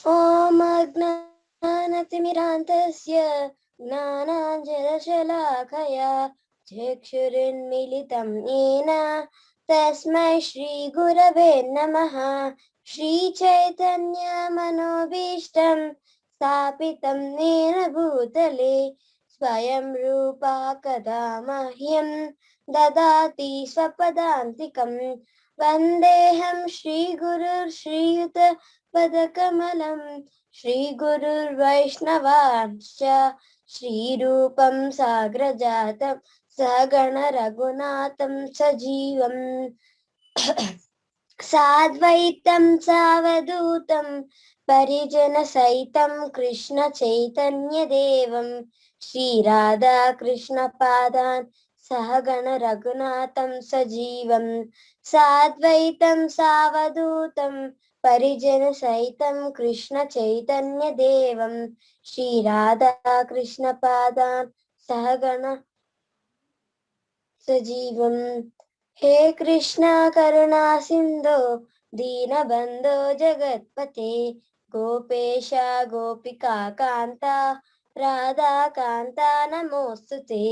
ॐ अज्ञानतिमिरान्धस्य ज्ञानाञ्जनशलाकया चक्षुरुन्मीलितं येन तस्मै श्रीगुरवे नमः। श्रीचैतन्यमनोभीष्टं स्थापितं येन भूतले स्वयं रूपा कदा मह्यं ददाति स्वपदान्तिकं। वन्देऽहं श्रीगुरुर्श्रीयुत पदकमलं श्रीगुरुर्वैष्णवांश्च श्रीरूपं साग्रजातं सहगण रघुनाथं सजीवम् साद्वैतं सावधूतं परिजनसहितं कृष्ण चैतन्यदेवं श्रीराधा कृष्णपादान् सहगण रघुनाथं सजीवं साद्वैतं सावधूतं परिजनसहितं कृष्ण चैतन्यदेवं श्रीराधा कृष्णपादान् सहगण सजीवम्। हे कृष्णा करुणा सिन्धो दीनबन्धो जगत्पते गोपेशा गोपिका कान्ता राधा कान्ता नमोऽस्तुते।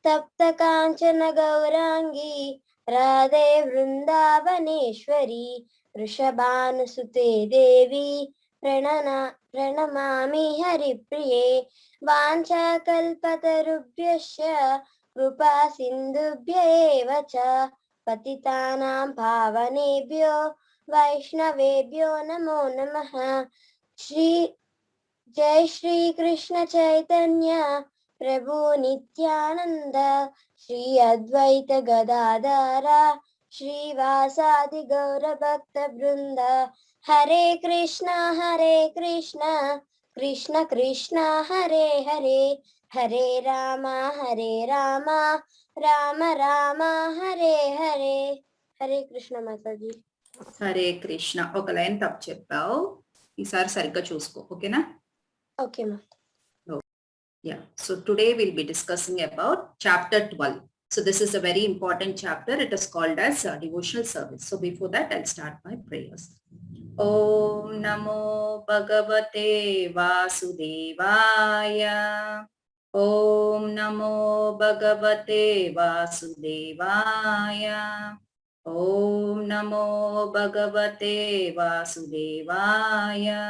तप्त काञ्चन गौराङ्गी राधे वृन्दावनेश्वरी वृषभानुसुते देवी प्रणमामि हरिप्रिये। वाञ्छाकल्पतरुभ्यश्च कृपा सिन्धुभ्य एव च पतितानां पावनेभ्यो वैष्णवेभ्यो नमो नमः। जय श्री कृष्ण चैतन्य प्रभु नित्यानंद श्री अद्वैत गदाधर श्रीवासादि गौर भक्त वृंद। हरे कृष्णा कृष्ण कृष्ण हरे हरे हरे राम राम राम हरे हरे। हरे कृष्ण माता जी। హరే కృష్ణ. ఒక లైన్ తప్పు చెప్పావు, ఈసారి సరిగ్గా చూసుకో. ఓకేనా? ఓకే మా. Yeah. So today we'll be discussing about chapter 12. So this is a very important chapter. It is called as devotional service. So before that, I'll start my prayers. Om Namo Bhagavate Vasudevaya. Om Namo Bhagavate Vasudevaya. Om Namo Bhagavate Vasudevaya.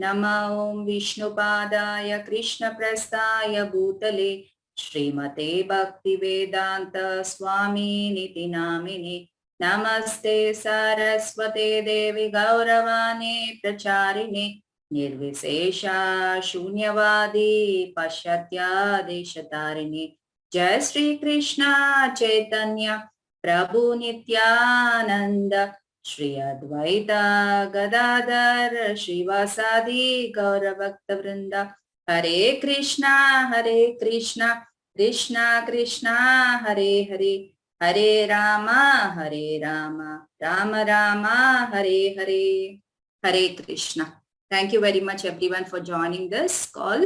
Nama Om Vishnupadaya Krishna Prastaya Bhutale Srimate Bhakti Vedanta Swami Niti Namini Namaste Saraswate Devi Gauravani Pracharine Nirvisesha Shunyavadi Pashatya Deshatarine. Jai Shri Krishna Chaitanya Prabhu Nityananda Shri Advaita Gadadhar Shrivasadi Gaura Bhakta Vrinda. Hare Krishna Krishna Krishna Hare Hare Hare Rama Rama Rama Hare Hare. Hare Krishna. Thank you very much everyone for joining this call.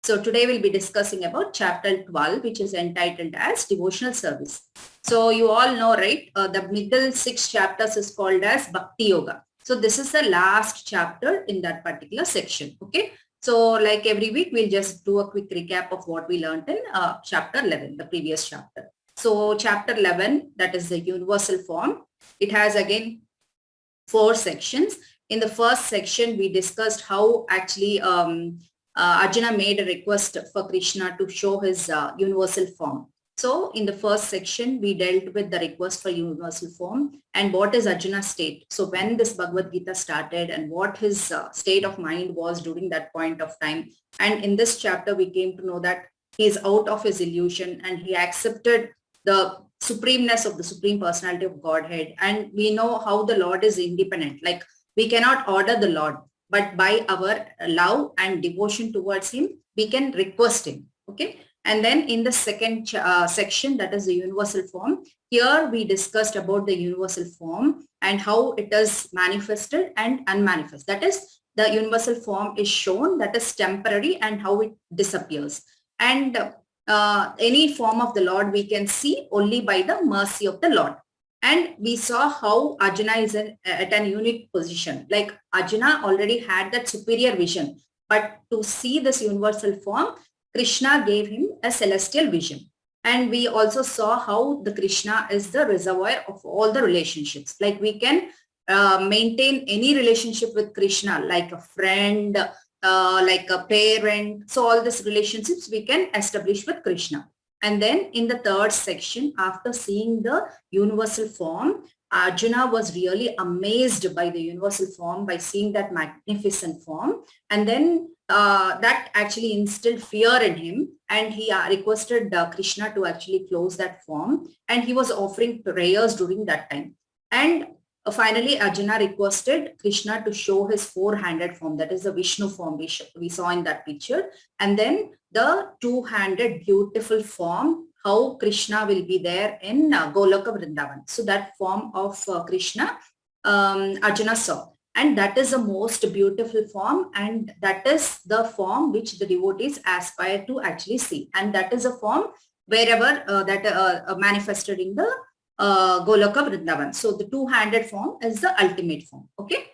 So today we'll be discussing about chapter 12, which is entitled as devotional service. So you all know, right? The middle 6 chapters is called as Bhakti Yoga. So this is the last chapter in that particular section. Okay. So like every week, we'll just do a quick recap of what we learned in chapter 11, the previous chapter. So chapter 11, that is the universal form. It has again 4 sections. In the first section, we discussed how actually Arjuna made a request for Krishna to show his universal form. So in the first section, we dealt with the request for universal form and what is Arjuna's state. So when this Bhagavad Gita started and what his state of mind was during that point of time. And in this chapter, we came to know that he is out of his illusion and he accepted the supremeness of the Supreme Personality of Godhead. And we know how the Lord is independent. Like we cannot order the Lord, but by our love and devotion towards him, we can request him. Okay. And then in the second section, that is the universal form, here we discussed about the universal form and how it is manifested and unmanifest. That is, the universal form is shown, that is temporary, and how it disappears. And any form of the Lord we can see only by the mercy of the Lord. And we saw how Arjuna is at an unique position. Like Arjuna already had that superior vision, but to see this universal form, Krishna gave him a celestial vision. And we also saw how the Krishna is the reservoir of all the relationships. Like we can maintain any relationship with Krishna, like a friend, like a parent. So all these relationships we can establish with Krishna. And then in the third section, after seeing the universal form, Arjuna was really amazed by the universal form, by seeing that magnificent form. And then that actually instilled fear in him, and he requested Krishna to actually close that form, and he was offering prayers during that time. And finally, Arjuna requested Krishna to show his four-handed form, that is the Vishnu form we saw in that picture. And then the two-handed beautiful form, how Krishna will be there in Goloka Vrindavan. So that form of Krishna, Arjuna saw. And that is the most beautiful form, and that is the form which the devotees aspire to actually see. And that is a form wherever that manifested in the Goloka Vrindavan. So the two-handed form is the ultimate form. Okay.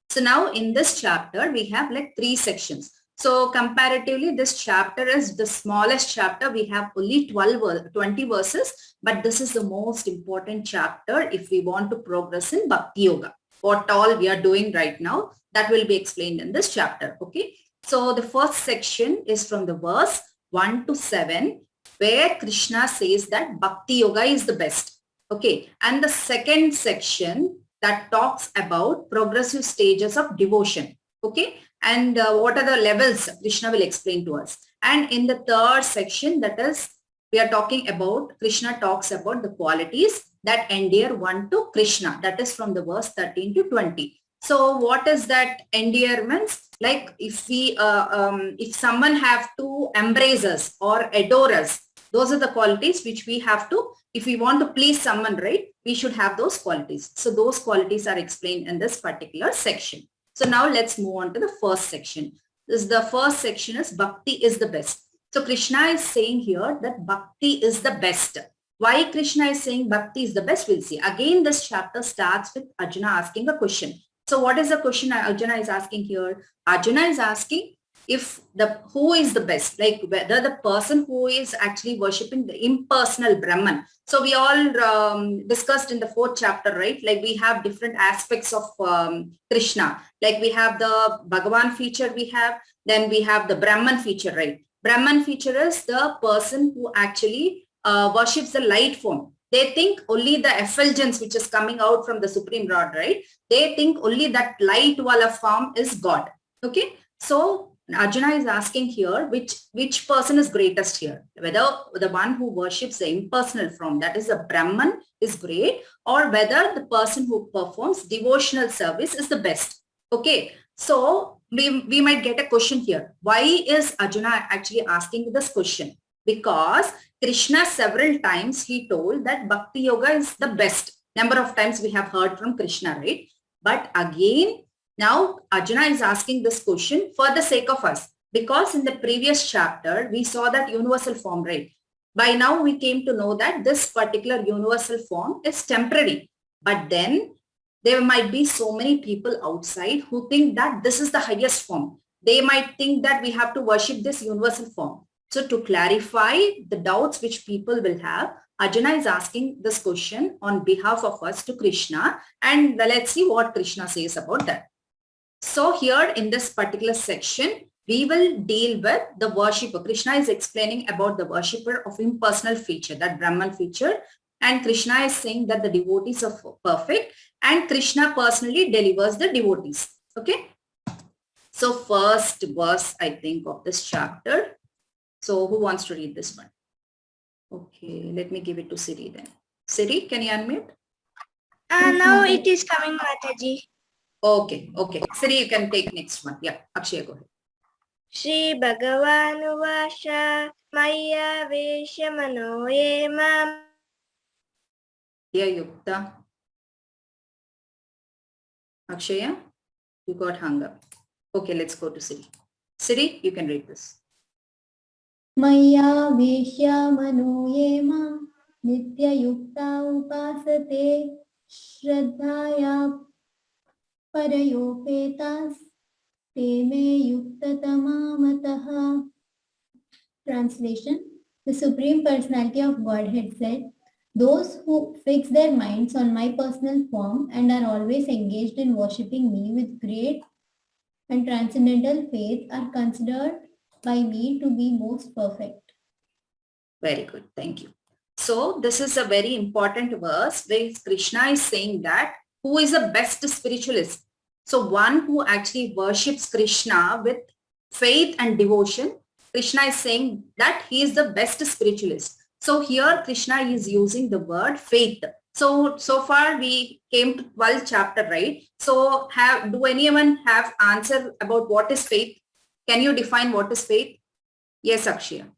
So now in this chapter, we have like 3 sections. So comparatively, this chapter is the smallest chapter. We have only 20 verses, but this is the most important chapter if we want to progress in Bhakti Yoga. What all we are doing right now, that will be explained in this chapter. Okay. So the first section is from the verse 1 to 7, where Krishna says that Bhakti Yoga is the best. Okay. And the second section that talks about progressive stages of devotion. Okay. And what are the levels Krishna will explain to us. And in the third section, that is, we are talking about, Krishna talks about the qualities that endear one to Krishna. That is from the verse 13 to 20. So what is that endearment? Like if we, if someone have to embrace us or adore us, those are the qualities which we have to, if we want to please someone, right, we should have those qualities. So those qualities are explained in this particular section. So now let's move on to the first section. The first section is Bhakti is the best. So Krishna is saying here that Bhakti is the best. Why Krishna is saying Bhakti is the best, we'll see. Again, this chapter starts with Arjuna asking a question. So what is the question Arjuna is asking here? Arjuna is asking if who is the best, like whether the person who is actually worshipping the impersonal Brahman. So we all discussed in the 4th chapter, right? Like we have different aspects of Krishna. Like we have the Bhagavan feature then we have the Brahman feature, right? Brahman feature is the person who actually worships the light form. They think only the effulgence which is coming out from the Supreme Lord, right? They think only that light wala form is God. Okay. So Arjuna is asking here, which person is greatest here? Whether the one who worships the impersonal form, that is the Brahman, is great, or whether the person who performs devotional service is the best. Okay. So we might get a question here. Why is Arjuna actually asking this question? Because Krishna several times he told that Bhakti Yoga is the best. Number of times we have heard from Krishna, right? But again, now Arjuna is asking this question for the sake of us, because in the previous chapter, we saw that universal form, right? By now we came to know that this particular universal form is temporary, but then there might be so many people outside who think that this is the highest form. They might think that we have to worship this universal form. So to clarify the doubts which people will have, Arjuna is asking this question on behalf of us to Krishna, and let's see what Krishna says about that. So here in this particular section, we will deal with the worshipper. Krishna is explaining about the worshipper of impersonal feature, that Brahman feature. And Krishna is saying that the devotees are perfect, and Krishna personally delivers the devotees. Okay. So first verse, I think, of this chapter. So who wants to read this one? Okay, let me give it to Siri then. Siri, can you unmute? Now it is coming, Mataji. Okay. Siri, you can take next one. Yeah, Akshay, go ahead. Shri Bhagavanu Vasha Maya Veshamano Yema. Yeah, Yukta. Akshaya, you got hung up. Okay, let's go to Siri. Siri, you can read this. Maya Veshya Mano Yema नित्ययुक्ता उपासते श्रद्धया परयोपेतास् ते मे युक्ततमा मतः. Translation: The Supreme Personality of Godhead said, "Those who fix their minds on my personal form and are always engaged in worshipping me with great and transcendental faith are considered by me to be most perfect." Very good. Thank you. So this is a very important verse where Krishna is saying that who is the best spiritualist. So one who actually worships Krishna with faith and devotion, Krishna is saying that he is the best spiritualist. So here Krishna is using the word faith. So far we came to 12th chapter, right? So do anyone have answer about what is faith? Can you define what is faith? Yes, Akshaya.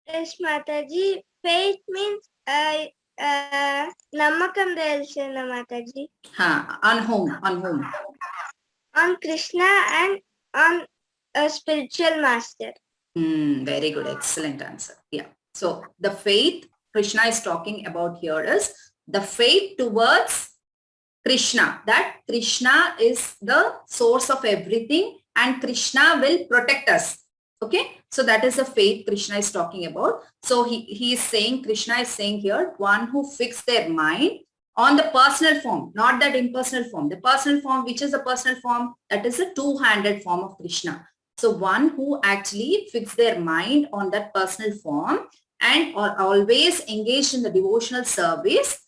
Yes, Mataji. Faith means namakam తెలుసు Mataji. On whom? On whom? On Krishna and on a spiritual master. Very good. Excellent answer. Yeah. So the faith Krishna is talking about here is the faith towards Krishna, that Krishna is the source of everything and Krishna will protect us. Okay. So that is the faith Krishna is talking about. So he is saying, Krishna is saying here, one who fixed their mind on the personal form, not that impersonal form. The personal form, which is the personal form, that is a two-handed form of Krishna. So one who actually fixed their mind on that personal form and are always engaged in the devotional service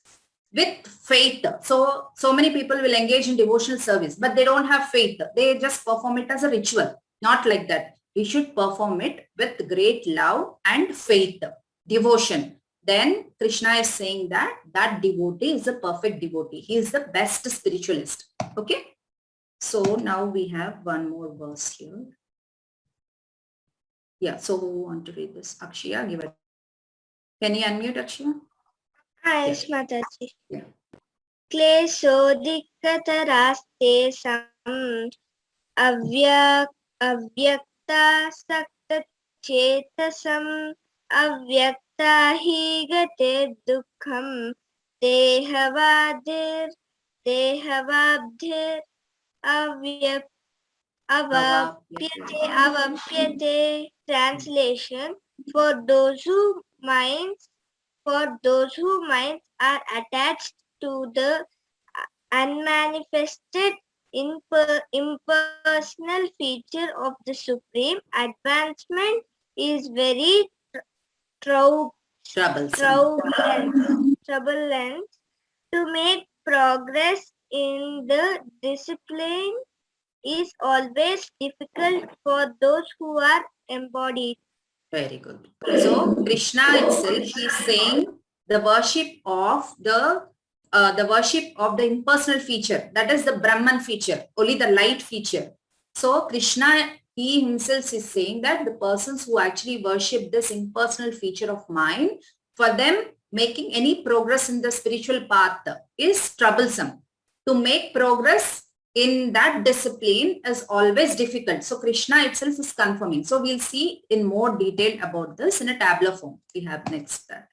with faith. So many people will engage in devotional service, but they don't have faith. They just perform it as a ritual. Not like that. We should perform it with great love and faith, devotion. Then Krishna is saying that that devotee is a perfect devotee. He is the best spiritualist. Okay. So now we have one more verse here. Yeah. So who want to read this? Akshaya, give it. Can you unmute, Akshaya? Yes, Mataji. Yeah. क्लेशोऽधिकतरास्ते अव्यक्तासक्तचेतसम् अव्यक्ता हि गते दुःखं देहवाब्धिर् avavyate. Translation: for those whose minds are attached to the unmanifested impersonal feature of the Supreme, advancement is very troublesome. To make progress in the discipline is always difficult for those who are embodied. Very good. So Krishna itself is saying the worship of the impersonal feature, that is the Brahman feature, only the light feature. So Krishna, he himself is saying that the persons who actually worship this impersonal feature of mind, for them making any progress in the spiritual path is troublesome. To make progress in that discipline is always difficult. So Krishna itself is confirming. So we'll see in more detail about this in a tabular form. We have next that.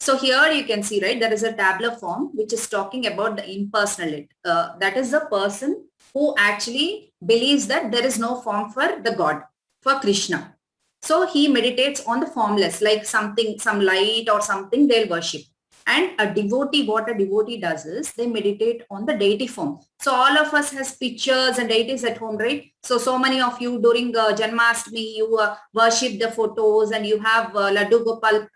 So here you can see, right, there is a tabular form which is talking about the impersonalist. That is the person who actually believes that there is no form for the God, for Krishna. So he meditates on the formless, like something, some light or something they'll worship. And a devotee, what a devotee does is they meditate on the deity form. So all of us has pictures and deities at home, right? So many of you during Janmashtami, you worship the photos and you have Laddu Gopal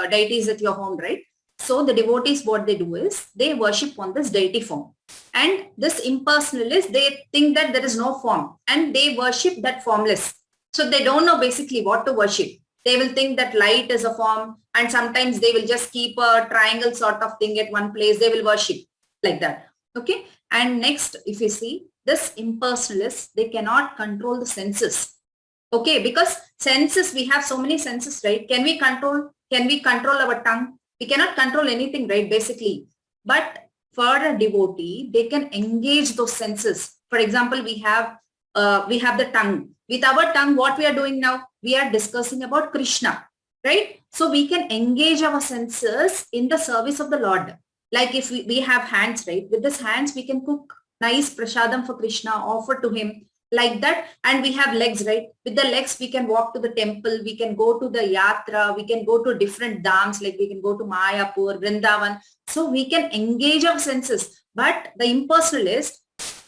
deities at your home, right? So the devotees, what they do is they worship on this deity form. And this impersonalist, they think that there is no form and they worship that formless. So they don't know basically what to worship. They will think that light is a form, and sometimes they will just keep a triangle sort of thing at one place. They will worship like that. Okay. And next, if you see this impersonalist, they cannot control the senses. Okay. Because senses, we have so many senses, right? Can we control our tongue? We cannot control anything, right? Basically. But for a devotee, they can engage those senses. For example, we have the tongue. With our tongue, what we are doing now? We are discussing about Krishna. right? So we can engage our senses in the service of the Lord. Like if we have hands, right? With these hands, we can cook nice prasadam for Krishna, offer to him like that. And we have legs, right? With the legs, we can walk to the temple, we can go to the yatra, we can go to different dhams, like we can go to Mayapur, Vrindavan. So we can engage our senses. But the impersonalist,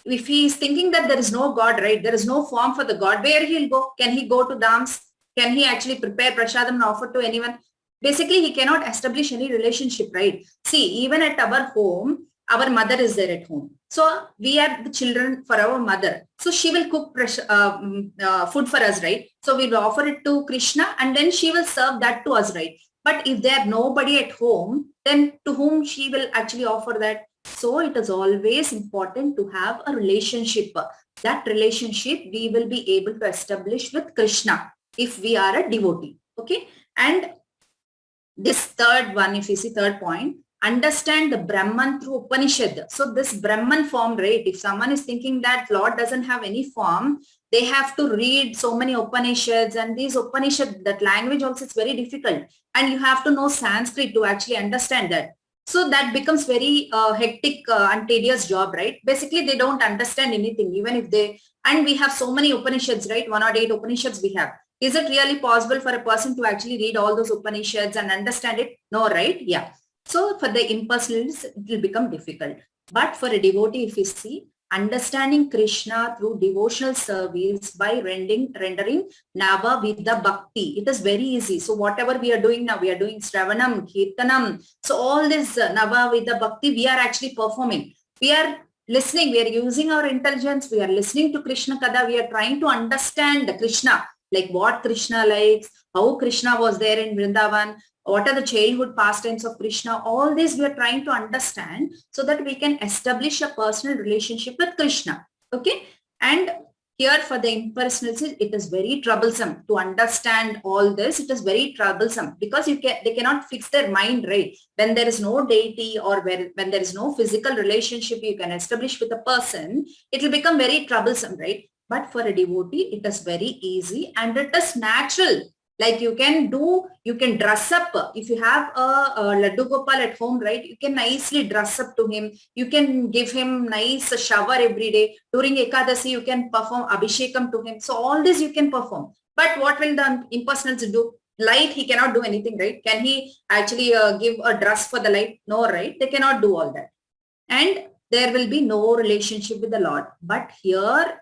if he is thinking that there is no God, right? There is no form for the God, where he'll go? Can he go to dhams? Can he actually prepare prasadam and offer to anyone? Basically, he cannot establish any relationship, right? See, even at our home, our mother is there at home. So we are the children for our mother. So she will cook food for us, right? So we will offer it to Krishna and then she will serve that to us, right? But if there nobody at home, then to whom she will actually offer that? So it is always important to have a relationship. That relationship we will be able to establish with Krishna if we are a devotee. Okay. And this third one, if you see third point, understand the Brahman through Upanishad. So this Brahman form, right? If someone is thinking that Lord doesn't have any form, they have to read so many Upanishads, and these Upanishad, that language also is very difficult. And you have to know Sanskrit to actually understand that. So that becomes very hectic and tedious job, right? Basically, they don't understand anything, even if they, and we have so many Upanishads, right? 108 Upanishads we have. Is it really possible for a person to actually read all those Upanishads and understand it? No, right? Yeah. So for the impersonalists, it will become difficult. But for a devotee, if you see, understanding Krishna through devotional service by rendering Nava, Vidha, Bhakti, it is very easy. So whatever we are doing now, we are doing Shravanam, Kirtanam. So all this Nava, Vidha, Bhakti, we are actually performing. We are listening, we are using our intelligence, we are listening to Krishna Kada, we are trying to understand Krishna, like what Krishna likes, how Krishna was there in Vrindavan, what are the childhood pastimes of Krishna, all this we are trying to understand so that we can establish a personal relationship with Krishna. Okay. And here for the impersonalists, it is very troublesome to understand all this. It is very troublesome because they cannot fix their mind, right? When there is no deity or when there is no physical relationship you can establish with a person, it will become very troublesome, right? But for a devotee, it is very easy and it is natural. Like you can dress up. If you have a Laddu Gopal at home, right, you can nicely dress up to him. You can give him nice shower every day. During Ekadasi, you can perform Abhishekam to him. So all this you can perform. But what will the impersonals do? Light, he cannot do anything, right? Can he actually give a dress for the light? No, right? They cannot do all that. And there will be no relationship with the Lord. But here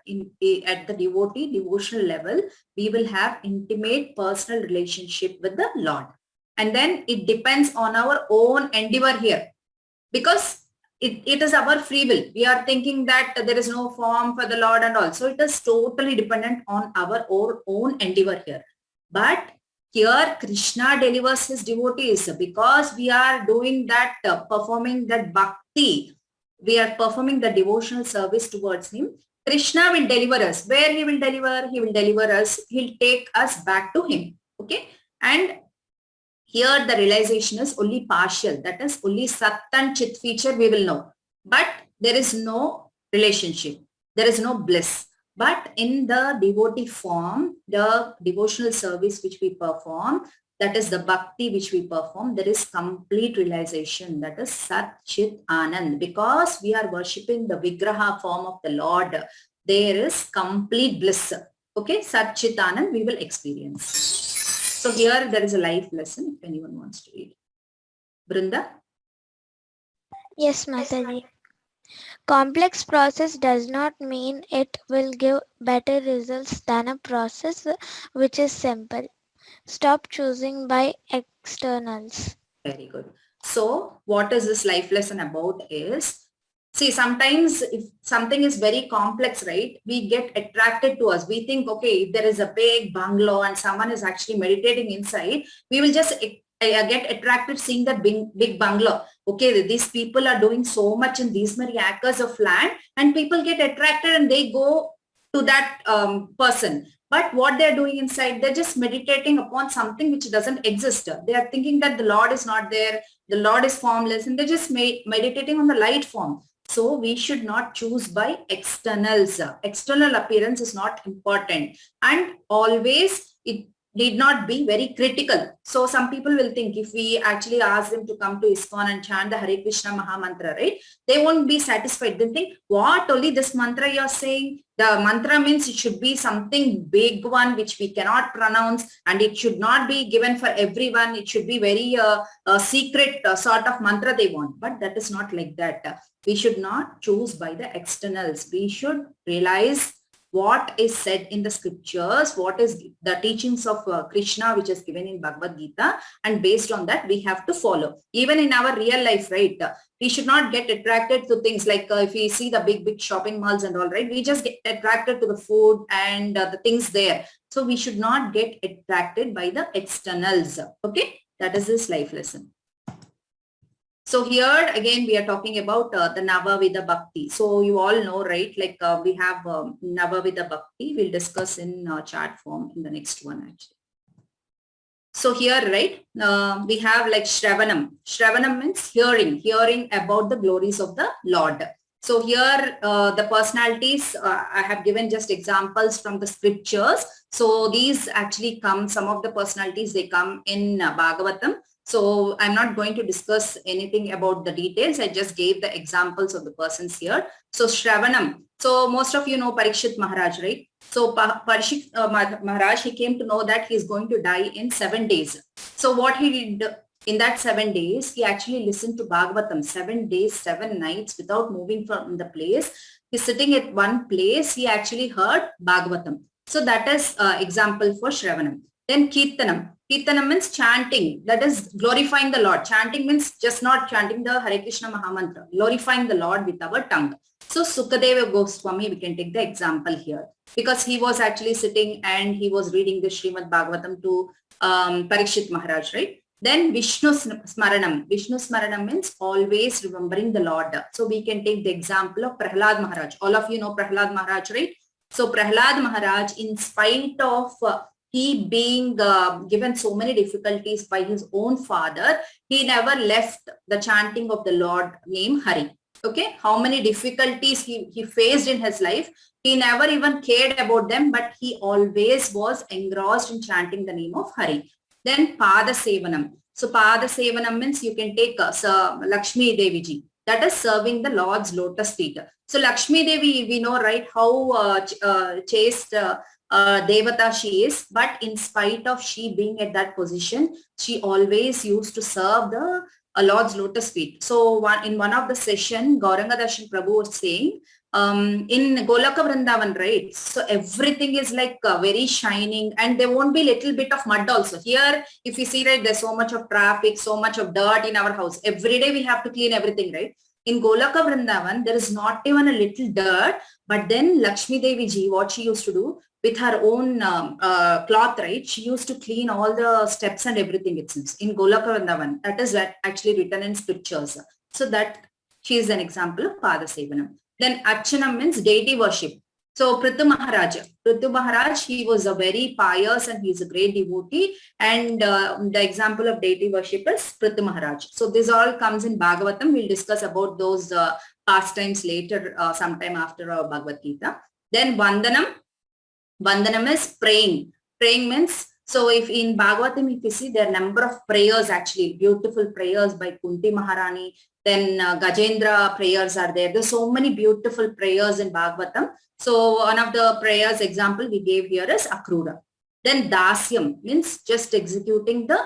at the devotional level, we will have intimate personal relationship with the Lord. And then it depends on our own endeavor here, because it is our free will. We are thinking that there is no form for the Lord and all. So it is totally dependent on our own endeavor here. But here Krishna delivers his devotees because we are doing that, performing that bhakti. We are performing the devotional service towards him. Krishna will deliver us. Where he will deliver? He will deliver us. He'll take us back to him. Okay. And here the realization is only partial. That is only Sat and Chit feature we will know. But there is no relationship. There is no bliss. But in the devotee form, the devotional service which we perform, that is the bhakti which we perform, there is complete realization. That is Sat Chit Anand. Because we are worshipping the Vigraha form of the Lord, there is complete bliss. Okay, Sat Chit Anand we will experience. So here there is a life lesson if anyone wants to read. Brinda? Yes, Mataji. Complex process does not mean it will give better results than a process which is simple. Stop choosing by externals. Very good. So what is this life lesson about is, see, sometimes if something is very complex, right, we get attracted to us. We think, okay, if there is a big bungalow and someone is actually meditating inside, we will just get attracted seeing that big bungalow. Okay, these people are doing so much in these many acres of land, and people get attracted and they go to that person. But what they're doing inside, they're just meditating upon something which doesn't exist. They are thinking that the Lord is not there, the Lord is formless, and they're just meditating on the light form. So we should not choose by externals. External appearance is not important. And always need not be very critical. So some people will think if we actually ask them to come to ISKCON and chant the Hare Krishna Maha Mantra, right? They won't be satisfied. They'll think, what, only this mantra you're saying? The mantra means it should be something big one which we cannot pronounce, and it should not be given for everyone. It should be very secret sort of mantra they want. But that is not like that. We should not choose by the externals. We should realize what is said in the scriptures, what is the teachings of Krishna, which is given in Bhagavad Gita, and based on that, we have to follow. Even in our real life, right? We should not get attracted to things like if we see the big shopping malls and all, right? We just get attracted to the food and the things there. So we should not get attracted by the externals. Okay, that is this life lesson. So here again, we are talking about the Nava, Vidha, Bhakti. So you all know, right? Like we have Nava, Vidha, Bhakti. We'll discuss in chart form in the next one actually. So here, right, we have like Shravanam. Shravanam means hearing about the glories of the Lord. So here the personalities, I have given just examples from the scriptures. So these actually come, some of the personalities, they come in Bhagavatam. So I'm not going to discuss anything about the details. I just gave the examples of the persons here. So Shravanam. So most of you know Parikshit Maharaj, right? So Parikshit Maharaj, he came to know that he is going to die in 7 days. So what he did in that 7 days, he actually listened to Bhagavatam 7 days, 7 nights without moving from the place. He's sitting at one place. He actually heard Bhagavatam. So that is example for Shravanam. Then Kirtanam. Kirtanam means chanting, that is glorifying the Lord. Chanting means just not chanting the Hare Krishna Mahamantra, glorifying the Lord with our tongue. So Sukadeva Goswami, we can take the example here because he was actually sitting and he was reading the Srimad Bhagavatam to Parikshit Maharaj, right? Then Vishnu Smaranam. Vishnu Smaranam means always remembering the Lord. So we can take the example of Prahlad Maharaj. All of you know Prahlad Maharaj, right? So Prahlad Maharaj, in spite of he being given so many difficulties by his own father, he never left the chanting of the Lord name Hari. Okay, how many difficulties he faced in his life, he never even cared about them, but he always was engrossed in chanting the name of Hari. Then Pada Sevanam. So Pada Sevanam means you can take Lakshmi Devi ji. That is serving the Lord's lotus feet. So Lakshmi Devi, we know, right, how chaste Devata she is, but in spite of she being at that position, she always used to serve the Lord's lotus feet. So in one of the session, Gauranga Darshan Prabhu was saying, in Golaka Vrindavan, right? So everything is like very shining and there won't be little bit of mud also. Here, if you see, right, there's so much of traffic, so much of dirt in our house. Every day we have to clean everything, right? In Golaka Vrindavan, there is not even a little dirt, but then Lakshmi Devi ji, what she used to do, with her own cloth, right? She used to clean all the steps and everything, it seems, in Golaka Vrindavan. That is actually written in scriptures. So that she is an example of Pada Sevanam. Then Archanam means deity worship. So Prithu Maharaj, he was a very pious and he's a great devotee. And the example of deity worship is Prithu Maharaj. So this all comes in Bhagavatam. We'll discuss about those pastimes later, sometime after our Bhagavad Gita. Then Vandanam. Vandanam is praying. Praying means, so if in Bhagavatam, if you see, there are number of prayers actually, beautiful prayers by Kunti Maharani, then Gajendra prayers are there. There's so many beautiful prayers in Bhagavatam. So one of the prayers example we gave here is Akrura. Then Dasyam means just executing the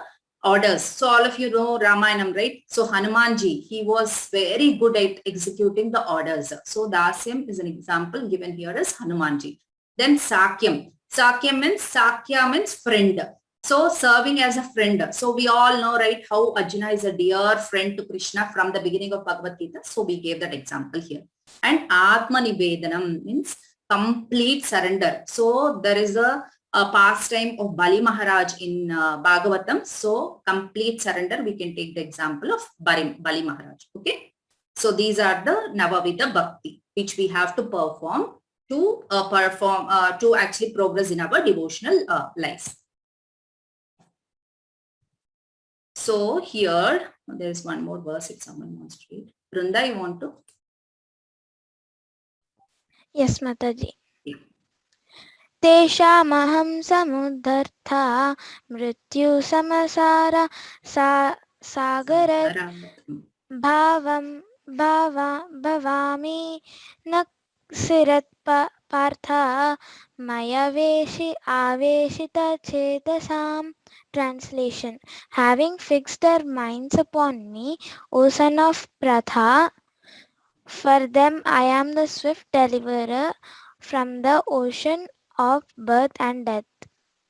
orders. So all of you know Ramayanam, right? So Hanumanji, he was very good at executing the orders. So Dasyam is an example given here as Hanumanji. Then Sakyam. Sakya means friend. So serving as a friend. So we all know, right, how Arjuna is a dear friend to Krishna from the beginning of Bhagavad Gita. So we gave that example here. And Atma Nivedanam means complete surrender. So there is a pastime of Bali Maharaj in Bhagavatam. So complete surrender, we can take the example of Bali Maharaj. Okay. So these are the Navavida Bhakti, which we have to perform to actually progress in our devotional life. So here, there is one more verse if someone wants to read. Vrunda, you want to? Yes, Mataji. Yeah. तेषामहं समुद्धर्ता मृत्यु समसार सागर भवामि न Partha maya aveshita Translation. Having fixed their minds upon me, O son of Pratha, for them I am the swift deliverer from the ocean of birth and death.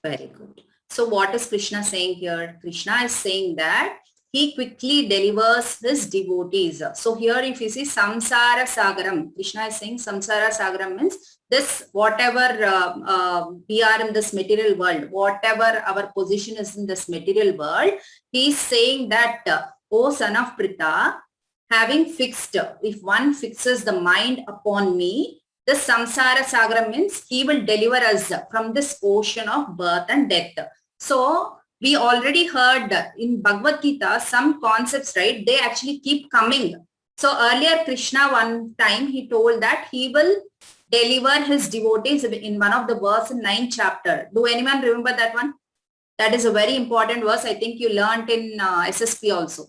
Very good. So what is Krishna saying here? Krishna is saying that he quickly delivers his devotees. So here if you see samsara sagaram, Krishna is saying samsara sagaram means this whatever we are in this material world, whatever our position is in this material world, he is saying that, O son of Pritha, having fixed, if one fixes the mind upon me, the samsara sagar means he will deliver us from this ocean of birth and death. So we already heard in Bhagavad Gita some concepts, right? They actually keep coming. So earlier Krishna one time he told that he will deliver his devotees in one of the verse in 9th chapter. Do anyone remember that one? That is a very important verse. I think you learned in SSP also.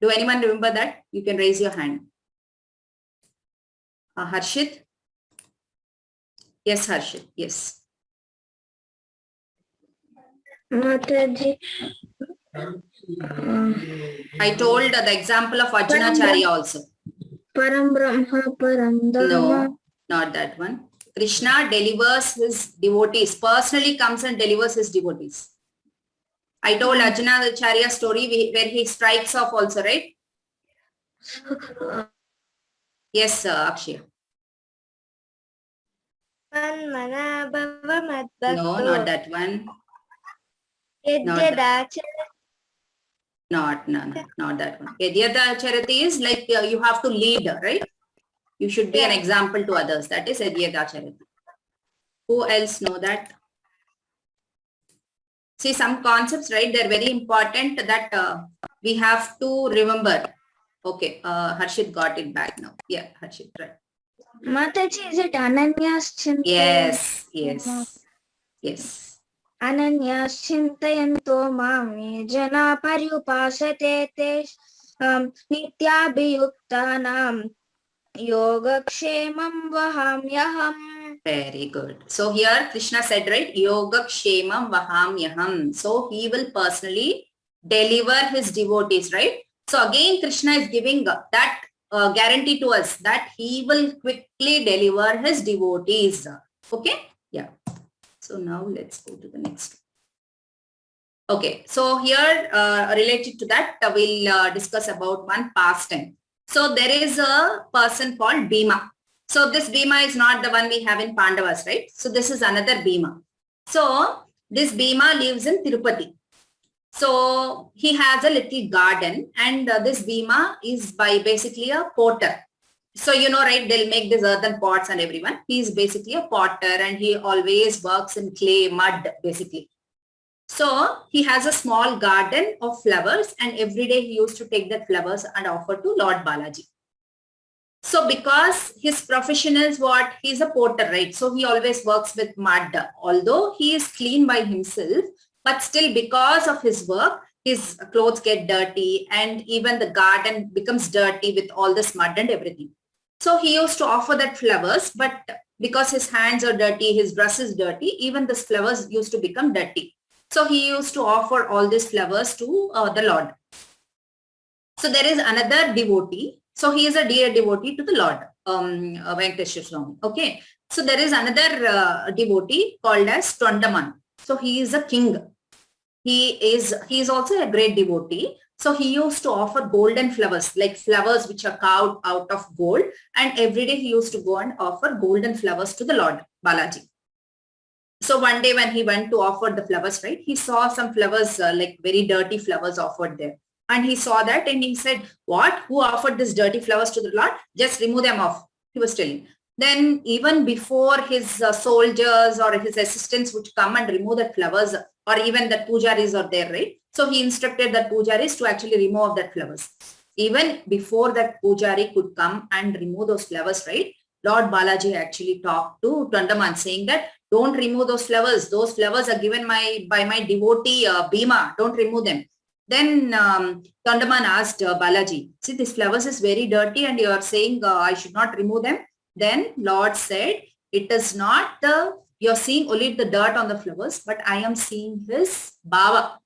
Do anyone remember that? You can raise your hand. Harshit? Yes, Harshit. Yes. Mataji, I told the example of Arjunacharya also. Param Brahma, Param Dharma. No, not that one. Krishna delivers his devotees, personally comes and delivers his devotees. I told Arjunacharya story where he strikes off also, right? Yes, Akshay. No, not that one. Not that one. Yadyata charati is like you have to lead, right? You should be an example to others. That is Yadyata charati. Who else know that? See, some concepts, right? They're very important that we have to remember. Okay, Harshit got it back now. Yeah, Harshit, right. Mataji, is it Ananya's Chintayan? Yes, yes, yes. Ananya's Chintayanto Mami Jana Paryupasate te Nityabhiyuktanam Yogakshemam Vahamyaham. Very good. So here Krishna said, right, Yogakshemam Vahamyaham. So he will personally deliver his devotees, right? So again Krishna is giving that guarantee to us that he will quickly deliver his devotees. Okay? Yeah. So now let's go to the next one. Okay. So here related to that, we'll discuss about one pastime. So there is a person called Bhima. So this Bhima is not the one we have in Pandavas, right? So this is another Bhima. So this Bhima lives in Tirupati. So he has a little garden and this Bhima is basically a potter. So you know, right, they'll make these earthen pots and everyone. He's basically a potter and he always works in clay, mud basically. So he has a small garden of flowers and every day he used to take that flowers and offer to Lord Balaji. So because his profession is what? He's a potter, right? So he always works with mud. Although he is clean by himself, but still because of his work, his clothes get dirty and even the garden becomes dirty with all this mud and everything. So he used to offer that flowers, but because his hands are dirty, his dress is dirty, even the flowers used to become dirty. So he used to offer all these flowers to the Lord. So there is another devotee. So he is a dear devotee to the Lord, Venkateshwara Swami. Okay. So there is another devotee called as Tondaman. So he is a king. He is also a great devotee. So he used to offer golden flowers, like flowers which are carved out of gold. And every day he used to go and offer golden flowers to the Lord Balaji. So one day when he went to offer the flowers, right, he saw some flowers, like very dirty flowers offered there. And he saw that and he said, what? Who offered these dirty flowers to the Lord? Just remove them off, he was telling. Then even before his soldiers or his assistants would come and remove the flowers, or even the pujaris are there, right? So he instructed that pujaris to actually remove that flowers. Even before that pujari could come and remove those flowers, right? Lord Balaji actually talked to Tondaman saying that don't remove those flowers. Those flowers are given by my devotee Bhima. Don't remove them. Then Tondaman asked Balaji, see, these flowers is very dirty and you are saying I should not remove them. Then Lord said, it is not you're seeing only the dirt on the flowers, but I am seeing his bhava.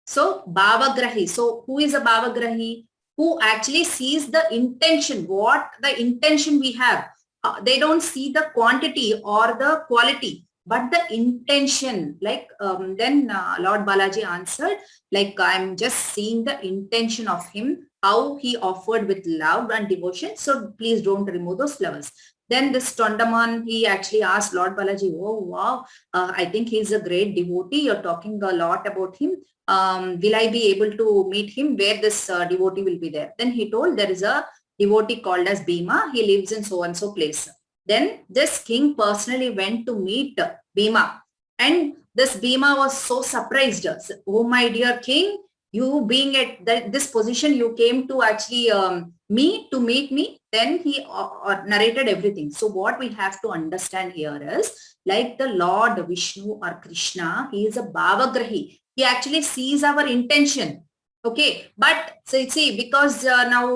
So bhavagrahi. So who is a bhavagrahi? Who actually sees the intention, what the intention we have. They don't see the quantity or the quality, but the intention. Like then Lord Balaji answered, like I'm just seeing the intention of him, how he offered with love and devotion. So please don't remove those flowers. Then this Tondaman, he actually asked Lord Balaji, oh wow, I think he's a great devotee. You're talking a lot about him. Will I be able to meet him where this devotee will be there? Then he told there is a devotee called as Bhima. He lives in so and so place. Then this king personally went to meet Bhima. And this Bhima was so surprised. Oh my dear king, you being at this position, you came to actually meet me. Then he narrated everything. So what we have to understand here is, like the Lord Vishnu or Krishna, he is a bhavagrahi. He actually sees our intention. Okay, but so see, because now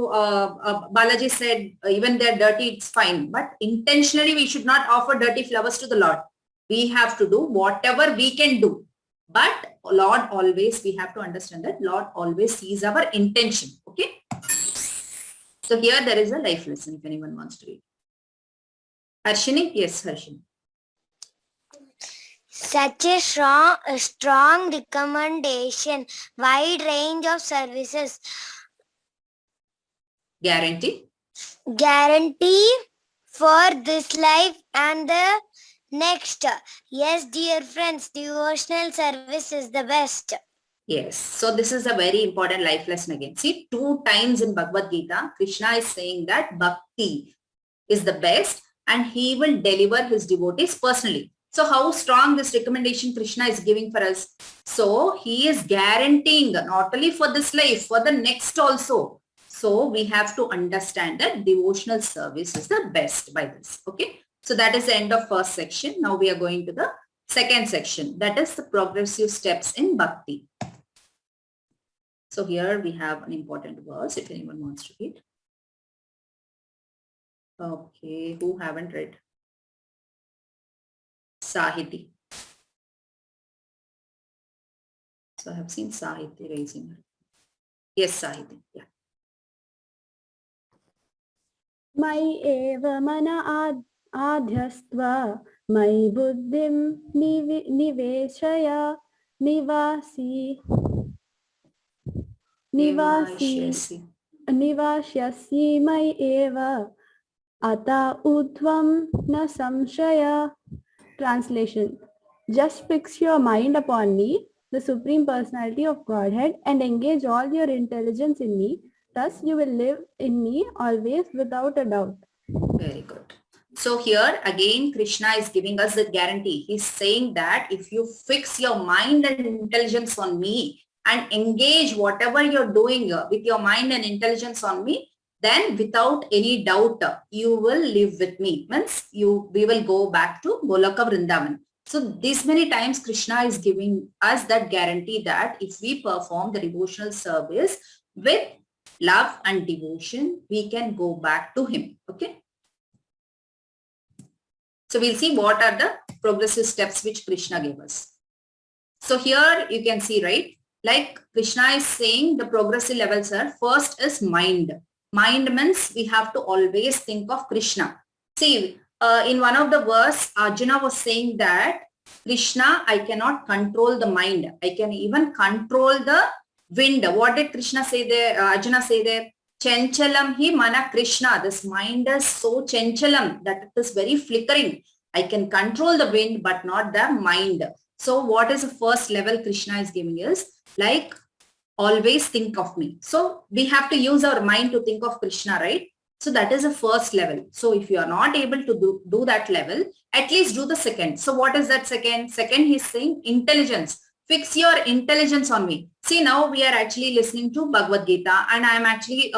Balaji said even they're dirty, it's fine. But intentionally, we should not offer dirty flowers to the Lord. We have to do whatever we can do. But Lord always, we have to understand that Lord always sees our intention. Okay. So here there is a life lesson if anyone wants to read. Harshini? Yes, Harshini. Such a strong recommendation, wide range of services. Guarantee for this life and the next. Yes, dear friends, devotional service is the best. Yes. So this is a very important life lesson again. See, 2 times in Bhagavad Gita, Krishna is saying that Bhakti is the best and he will deliver his devotees personally. So how strong this recommendation Krishna is giving for us? So he is guaranteeing not only for this life, for the next also. So we have to understand that devotional service is the best by this. Okay. So that is the end of first section. Now we are going to the second section. That is the progressive steps in Bhakti. So here we have an important verse if anyone wants to read. Okay, who haven't read? Sahiti. So I have seen Sahiti raising her. Yes, Sahiti. Yeah. Mai eva mana adhyasva mai buddhim niveshaya nivashyasi mai eva ata udvam na samshaya. Translation: just fix your mind upon me, the Supreme Personality of Godhead, and engage all your intelligence in me. Thus you will live in me always without a doubt. Very good. So here again, Krishna is giving us a guarantee. He's saying that if you fix your mind and intelligence on me and engage whatever you're doing with your mind and intelligence on me, then without any doubt, you will live with me. Means we will go back to Goloka Vrindavan. So this many times Krishna is giving us that guarantee that if we perform the devotional service with love and devotion, we can go back to him. Okay. So we'll see what are the progressive steps which Krishna gave us. So here you can see, right? Like Krishna is saying the progressive levels are, first is mind. Mind means we have to always think of Krishna. See, in one of the verse, Arjuna was saying that Krishna, I cannot control the mind. I can even control the wind. What did Krishna say there? Arjuna say there? Chanchalam hi mana Krishna. This mind is so chanchalam that it is very flickering. I can control the wind, but not the mind. So what is the first level Krishna is giving is like, always think of me. So we have to use our mind to think of Krishna, right? So that is the first level. So if you are not able to do that level, at least do the second. So what is that second? Second, he's saying intelligence. fix your intelligence on me. See, now we are actually listening to Bhagavad Gita, and I am actually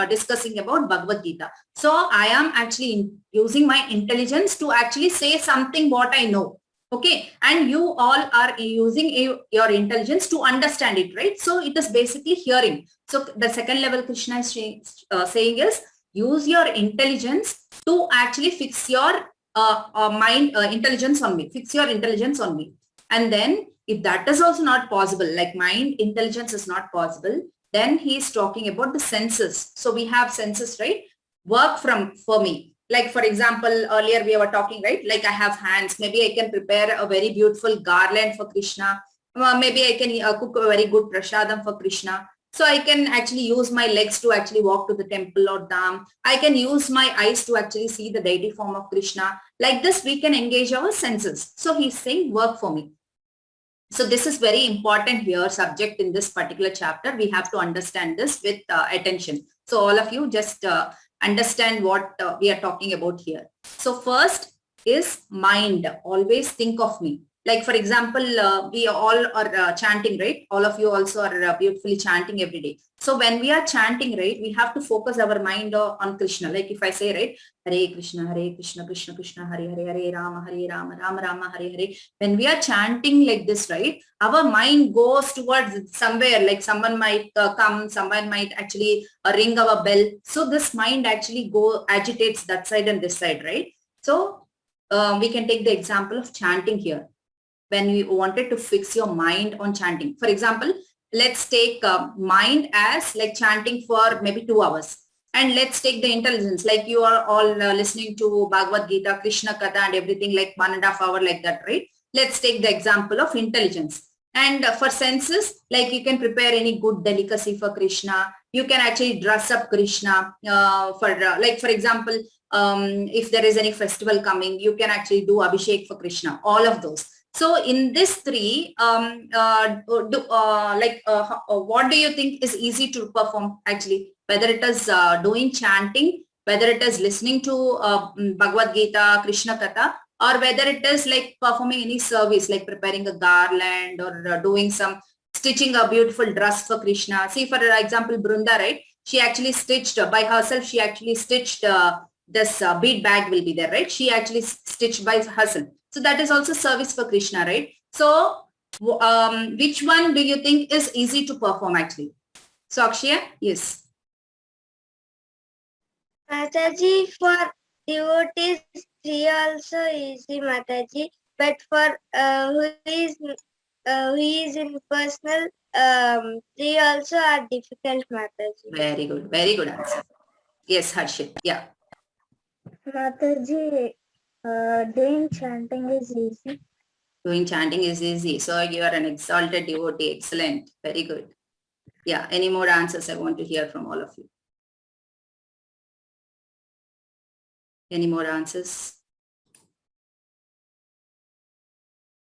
discussing about Bhagavad Gita. So I am actually using my intelligence to actually say something what I know. Okay, and you all are using your intelligence to understand it, right? So it is basically hearing. So the second level Krishna is saying is, use your intelligence to actually fix your mind intelligence on me. Fix your intelligence on me. And then if that is also not possible, like mind intelligence is not possible, then he is talking about the senses. So we have senses, right? Work for me. Like, for example, earlier we were talking, right? Like, I have hands. Maybe I can prepare a very beautiful garland for Krishna. Maybe I can cook a very good prasadam for Krishna. So I can actually use my legs to actually walk to the temple or dham. I can use my eyes to actually see the deity form of Krishna. Like this, we can engage our senses. So he's saying, work for me. So this is very important here, subject in this particular chapter. We have to understand this with attention. So all of you just understand what we are talking about here. So first is mind. Always think of me. Like, for example, we all are chanting, right? All of you also are beautifully chanting every day. So when we are chanting, right, we have to focus our mind on Krishna. Like if I say, right, Hare Krishna, Krishna Krishna, Hare Hare, Hare Rama, Rama Rama, Hare Hare. When we are chanting like this, right, our mind goes towards somewhere, like someone might come, someone might actually ring our bell. So this mind actually agitates that side and this side, right? So we can take the example of chanting here. When we wanted to fix your mind on chanting. For example, let's take mind as like chanting for maybe 2 hours. And let's take the intelligence, like you are all listening to Bhagavad Gita, Krishna Katha and everything like 1.5 hours like that, right? Let's take the example of intelligence. And for senses, like you can prepare any good delicacy for Krishna. You can actually dress up Krishna like, for example, if there is any festival coming, you can actually do Abhishek for Krishna, all of those. So in this three, what do you think is easy to perform actually? Whether it is doing chanting, whether it is listening to Bhagavad Gita, Krishna Katha, or whether it is like performing any service, like preparing a garland or doing some stitching a beautiful dress for Krishna. See, for example, Brunda, right? She actually stitched by herself. She actually stitched this bead bag will be there, right? She actually stitched by herself. So that is also service for Krishna, right? So which one do you think is easy to perform actually? So Akshaya, yes. Mataji, for devotees, 3 also easy, Mataji. But for who is in personal, 3 also are difficult, Mataji. Very good answer. Yes, Harshit, yeah. Mataji, doing chanting is easy. Doing chanting is easy. So you are an exalted devotee. Excellent. Very good. Yeah. Any more answers I want to hear from all of you? Any more answers?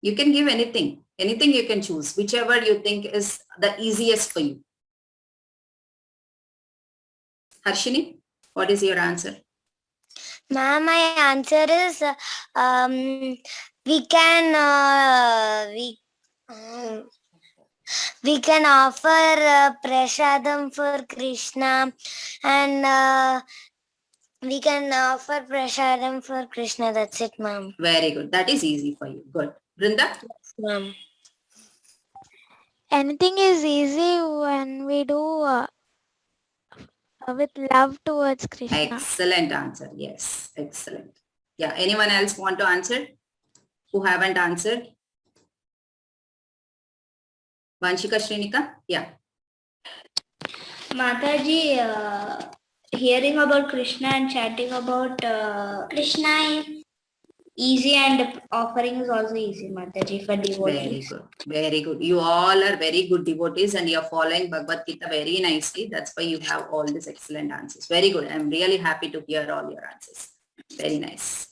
You can give anything. Anything you can choose. Whichever you think is the easiest for you. Harshini, what is your answer? Ma'am, my answer is we can offer prasadam for Krishna, and we can offer prasadam for Krishna. That's it, ma'am. Very good. That is easy for you. Good. Brinda? Yes, ma'am. Anything is easy when we do with love towards Krishna. Excellent answer. Yes. Excellent. Yeah. Anyone else want to answer? Who haven't answered? Vanshika Srinika? Yeah. Mataji, hearing about Krishna and chatting about Krishna is easy, and offering is also easy, Mataji, for devotees. Very good. Very good. You all are very good devotees and you are following Bhagavad Gita very nicely. That's why you have all these excellent answers. Very good. I'm really happy to hear all your answers. Very nice.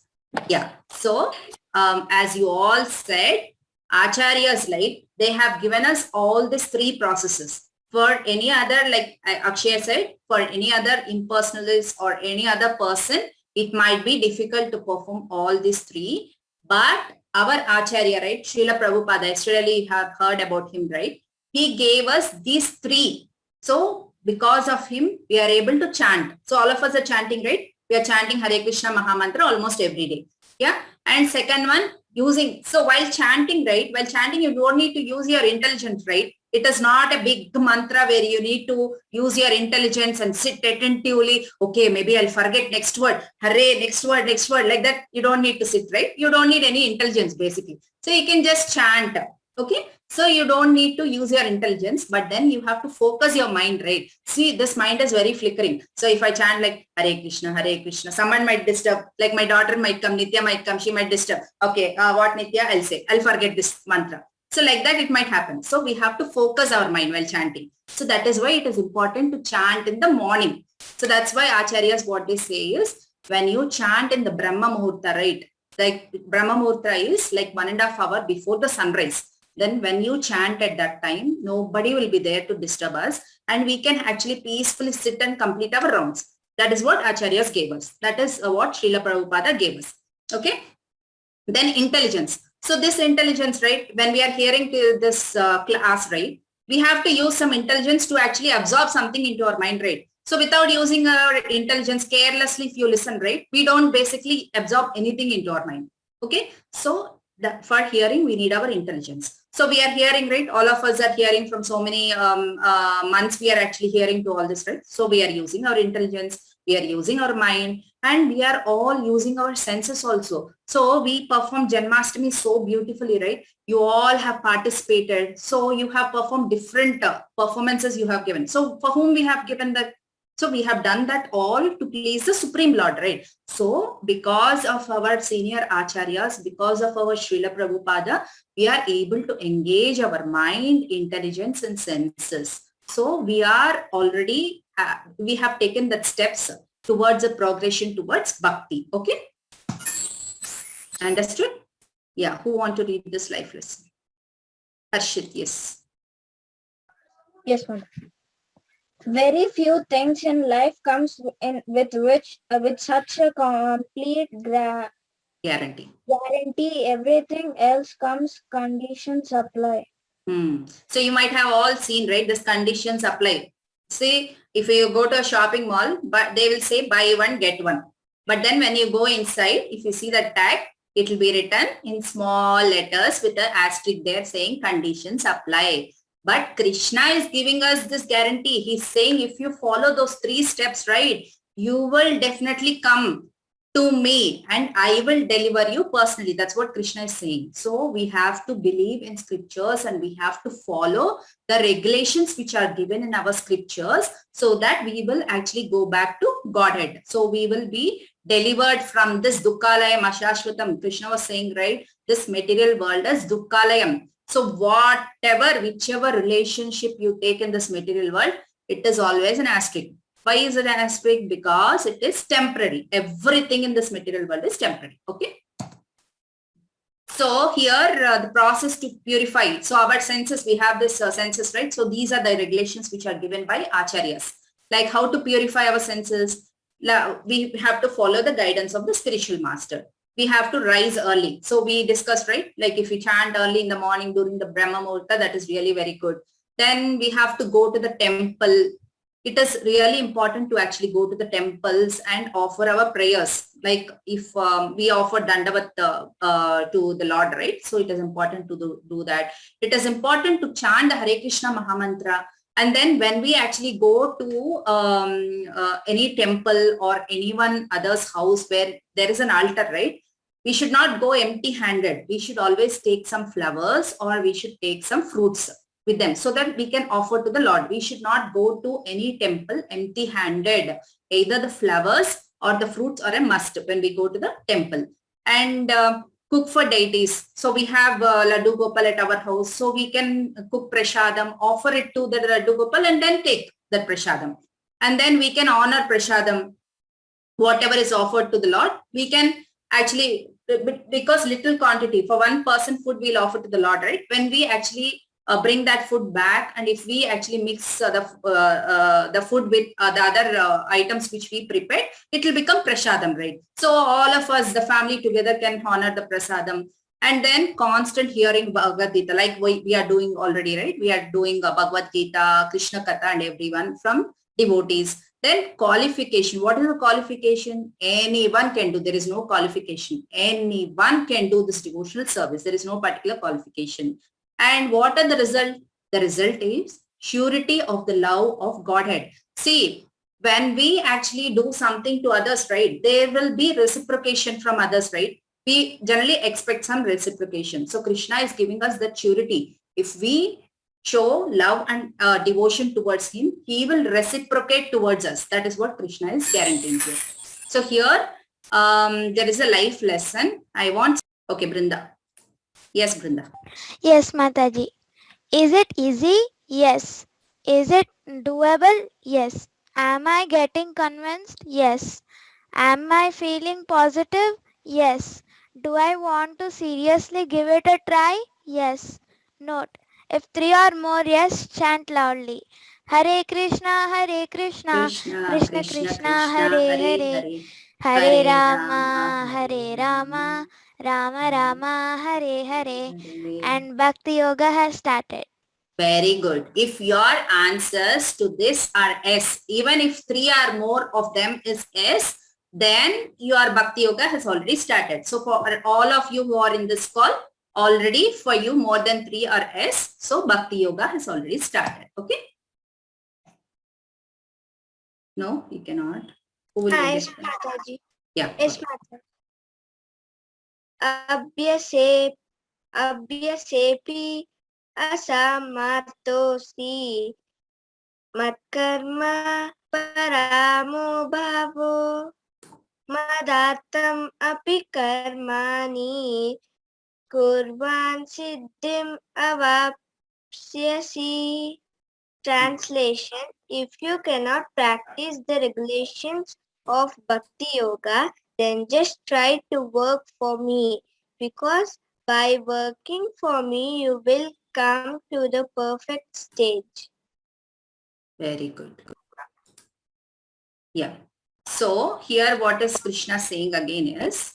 Yeah. So, as you all said, Acharyas, like, they have given us all these 3 processes. For any other, like Akshaya said, for any other impersonalist or any other person, it might be difficult to perform all these 3. But our Acharya, right, Srila Prabhupada, yesterday you have heard about him, right? He gave us these three. So because of him, we are able to chant. So all of us are chanting, right? We are chanting Hare Krishna Mahamantra almost every day. Yeah. And second one, using, so while chanting, right, while chanting, you don't need to use your intelligence, right? It is not a big mantra where you need to use your intelligence and sit attentively. Okay, maybe I'll forget next word. Hooray, next word, like that. You don't need to sit, right? You don't need any intelligence basically. So you can just chant. Okay, so you don't need to use your intelligence, but then you have to focus your mind, right? See, this mind is very flickering. So if I chant like Hare Krishna, someone might disturb, like my daughter might come, Nitya might come, she might disturb. Okay, what Nitya? I'll say, I'll forget this mantra. So like that, it might happen. So we have to focus our mind while chanting. So that is why it is important to chant in the morning. So that's why Acharyas, what they say is, when you chant in the Brahma Muhurta, right? Like Brahma Muhurta is like 1.5 hours before the sunrise. Then when you chant at that time, nobody will be there to disturb us. And we can actually peacefully sit and complete our rounds. That is what Acharyas gave us. That is what Srila Prabhupada gave us. Okay. Then intelligence. So this intelligence, right, when we are hearing to this class, right, we have to use some intelligence to actually absorb something into our mind, right? So without using our intelligence carelessly, if you listen, right, we don't basically absorb anything into our mind. Okay. So for hearing, we need our intelligence. So we are hearing, right? All of us are hearing from so many months. We are actually hearing to all this, right? So we are using our intelligence. We are using our mind, and we are all using our senses also. So we perform Janmashtami so beautifully, right? You all have participated. So you have performed different performances you have given. So for whom we have given that? So we have done that all to please the Supreme Lord, right? So because of our senior Acharyas, because of our Srila Prabhupada, we are able to engage our mind, intelligence, and senses. So we are already, we have taken that steps towards a progression towards bhakti. Okay. Understood? Yeah. Who want to read this life lesson? Harshit, yes. Yes, ma'am. Very few things in life comes in with such a complete Guarantee. Everything else comes conditions apply. So you might have all seen, right? This conditions apply. See, if you go to a shopping mall, but they will say buy one, get one. But then when you go inside, if you see the tag, it will be written in small letters with an asterisk there saying conditions apply. But Krishna is giving us this guarantee. He's saying if you follow those 3 steps, right, you will definitely come to me and I will deliver you personally. That's what Krishna is saying. So we have to believe in scriptures and we have to follow the regulations which are given in our scriptures so that we will actually go back to Godhead. So we will be delivered from this Dukkalayam Ashashvatam. Krishna was saying, right, this material world is Dukkalayam. So whatever, whichever relationship you take in this material world, it is always an asterisk. Why is it an asterisk? Because it is temporary. Everything in this material world is temporary. Okay. So here the process to purify. So our senses, we have this senses, right? So these are the regulations which are given by Acharyas. Like how to purify our senses. We have to follow the guidance of the spiritual master. We have to rise early. So we discussed, right? Like if we chant early in the morning during the Brahma Muhurta, that is really very good. Then we have to go to the temple. It is really important to actually go to the temples and offer our prayers. Like if we offer Dandavat to the Lord, right? So it is important to do that. It is important to chant the Hare Krishna Mahamantra. And then when we actually go to any temple or anyone other's house where there is an altar, right? We should not go empty-handed. We should always take some flowers or we should take some fruits with them so that we can offer to the Lord. We should not go to any temple empty-handed. Either the flowers or the fruits are a must when we go to the temple. And cook for deities. So we have Laddu Gopal at our house. So we can cook prasadam, offer it to the Laddu Gopal and then take that prasadam. And then we can honor prasadam. Whatever is offered to the Lord, we can actually, because little quantity, for one person food we'll offer to the Lord, right? When we actually bring that food back, and if we actually mix the food with the other items which we prepared, it will become prasadam, right? So all of us, the family together, can honor the prasadam. And then constant hearing Bhagavad Gita, like we are doing already, right? We are doing Bhagavad Gita, Krishna Katha and everyone from devotees. Then qualification. What is the qualification? Anyone can do. There is no qualification. Anyone can do this devotional service. There is no particular qualification. And what are the result? The result is surety of the love of Godhead. See, when we actually do something to others, right, there will be reciprocation from others, right? We generally expect some reciprocation. So Krishna is giving us that surety. If we show love and devotion towards him, he will reciprocate towards us. That is what Krishna is guaranteeing here. So here, there is a life lesson. I want, okay, Brinda. Yes, Brinda. Yes, Mataji. Is it easy? Yes. Is it doable? Yes. Am I getting convinced? Yes. Am I feeling positive? Yes. Do I want to seriously give it a try? Yes. Note. If 3 or more yes, chant loudly. Hare Krishna, Hare Krishna, Krishna, Krishna Krishna, Krishna, Krishna, Hare Hare Hare, Hare, Hare Hare Rama, Rama, Hare Hare Rama, Rama Rama, Hare Hare, Hare. and Bhakti Yoga has started. Very good. If your answers to this are S, even if 3 or more of them is S, then your Bhakti Yoga has already started. So for all of you who are in this call, already for you more than 3 are S. So Bhakti Yoga has already started. Okay. No, you cannot. Who will do this? Mataji. Yeah. Yes, Okay. Mataji. Abhyasepi asamartosi matkarma paramo bhavo madartam api karmani kurvan siddhim avapsyasi. Translation: If you cannot practice the regulations of Bhakti Yoga, then just try to work for me, because by working for me, you will come to the perfect stage. Very good. Yeah. So here what is Krishna saying again is,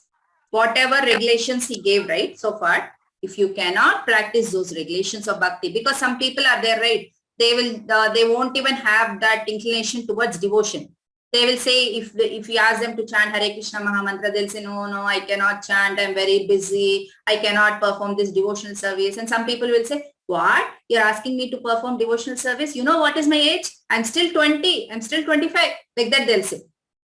whatever regulations he gave, right, so far, if you cannot practice those regulations of bhakti, because some people are there, right, they won't even have that inclination towards devotion. They will say, if you ask them to chant Hare Krishna Mahamantra, they'll say, no, I cannot chant, I'm very busy, I cannot perform this devotional service. And some people will say, what? You're asking me to perform devotional service? You know what is my age? I'm still 20, I'm still 25. Like that they'll say.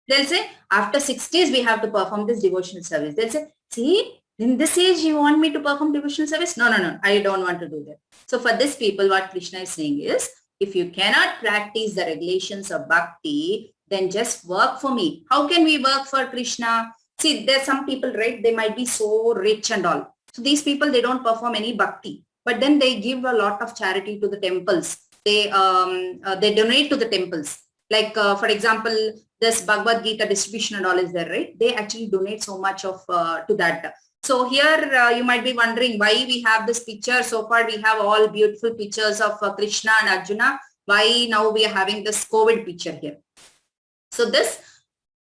They'll say, after 60s, we have to perform this devotional service. They'll say, see, in this age, you want me to perform devotional service? No, I don't want to do that. So for this people, what Krishna is saying is, if you cannot practice the regulations of bhakti, then just work for me. How can we work for Krishna? See, there's some people, right? They might be so rich and all. So these people, they don't perform any bhakti, but then they give a lot of charity to the temples. They donate to the temples. Like, for example, this Bhagavad Gita distribution and all is there, right? They actually donate so much of to that. So here you might be wondering why we have this picture. So far we have all beautiful pictures of Krishna and Arjuna. Why now we are having this COVID picture here? So this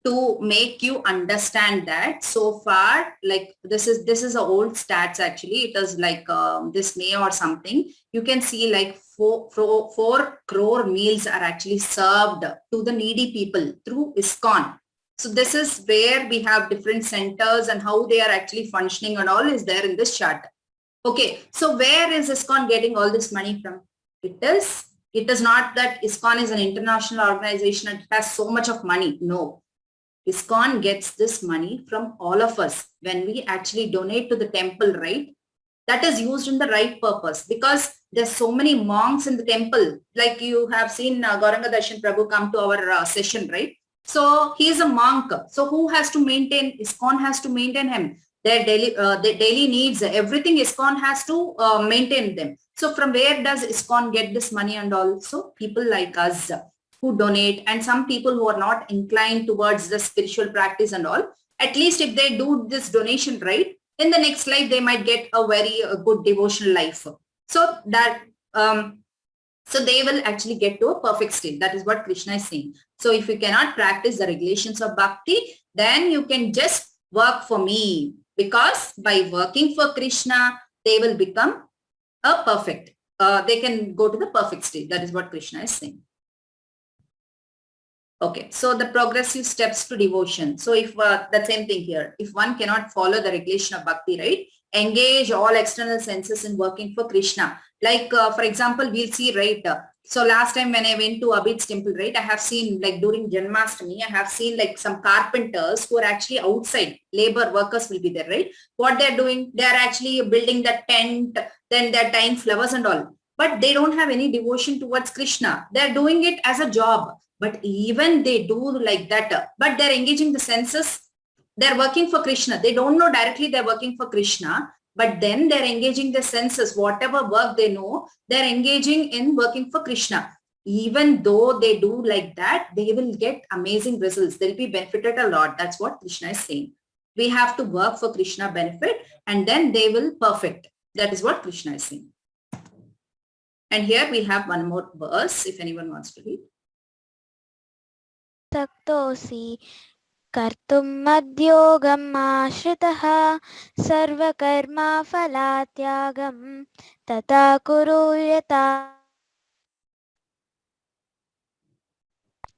to make you understand that so far, like this is a old stats actually. It is like this May or something. You can see like 4 crore meals are actually served to the needy people through ISKCON. So this is where we have different centers and how they are actually functioning and all is there in this chart. Okay, so where is ISKCON getting all this money from? It is not that ISKCON is an international organization and it has so much of money. No. ISKCON gets this money from all of us when we actually donate to the temple, right? That is used in the right purpose because there's so many monks in the temple. Like you have seen Gauranga Darshan Prabhu come to our session, right? So he is a monk. So who has to maintain? ISKCON has to maintain him. Their daily needs, everything ISKCON has to maintain them. So from where does ISKCON get this money? And also people like us who donate, and some people who are not inclined towards the spiritual practice and all, at least if they do this donation, right, in the next life, they might get a very good devotional life. So that, so they will actually get to a perfect state. That is what Krishna is saying. So if you cannot practice the regulations of bhakti, then you can just work for me. Because by working for Krishna, they will become a perfect. They can go to the perfect state. That is what Krishna is saying. Okay, so the progressive steps to devotion. So if the same thing here, if one cannot follow the regulation of bhakti, right, engage all external senses in working for Krishna. Like, for example, we'll see, right, so last time when I went to Abid's temple, right, I have seen like during Janmashtami, I have seen like some carpenters who are actually outside, labor workers will be there, right? What they're doing, they're actually building the tent, then they're tying flowers and all. But they don't have any devotion towards Krishna. They're doing it as a job. But even they do like that, but they're engaging the senses. They're working for Krishna. They don't know directly they're working for Krishna, but then they're engaging the senses. Whatever work they know, they're engaging in working for Krishna. Even though they do like that, they will get amazing results. They'll be benefited a lot. That's what Krishna is saying. We have to work for Krishna benefit and then they will perfect. That is what Krishna is saying. And here we have one more verse if anyone wants to read. सक्तोऽसि कर्तुं मद्योगम् आश्रितः सर्वकर्मफलात्यागं तथा कुरु यथा.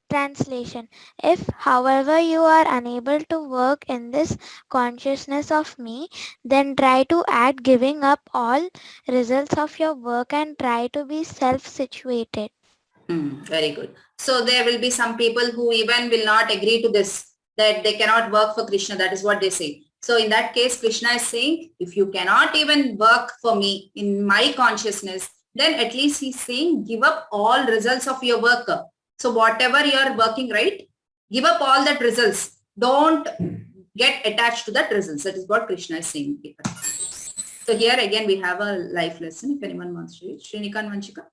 Translation. If, however, you are unable to work in this consciousness of me, then try to act giving up all results of your work and try to be self-situated. Very good. So there will be some people who even will not agree to this, that they cannot work for Krishna. That is what they say. So in that case, Krishna is saying, if you cannot even work for me in my consciousness, then at least he's saying, give up all results of your work. So whatever you are working, right, give up all that results. Don't get attached to that results. That is what Krishna is saying. So here again, we have a life lesson. If anyone wants to read. Shrinika and Vanshika.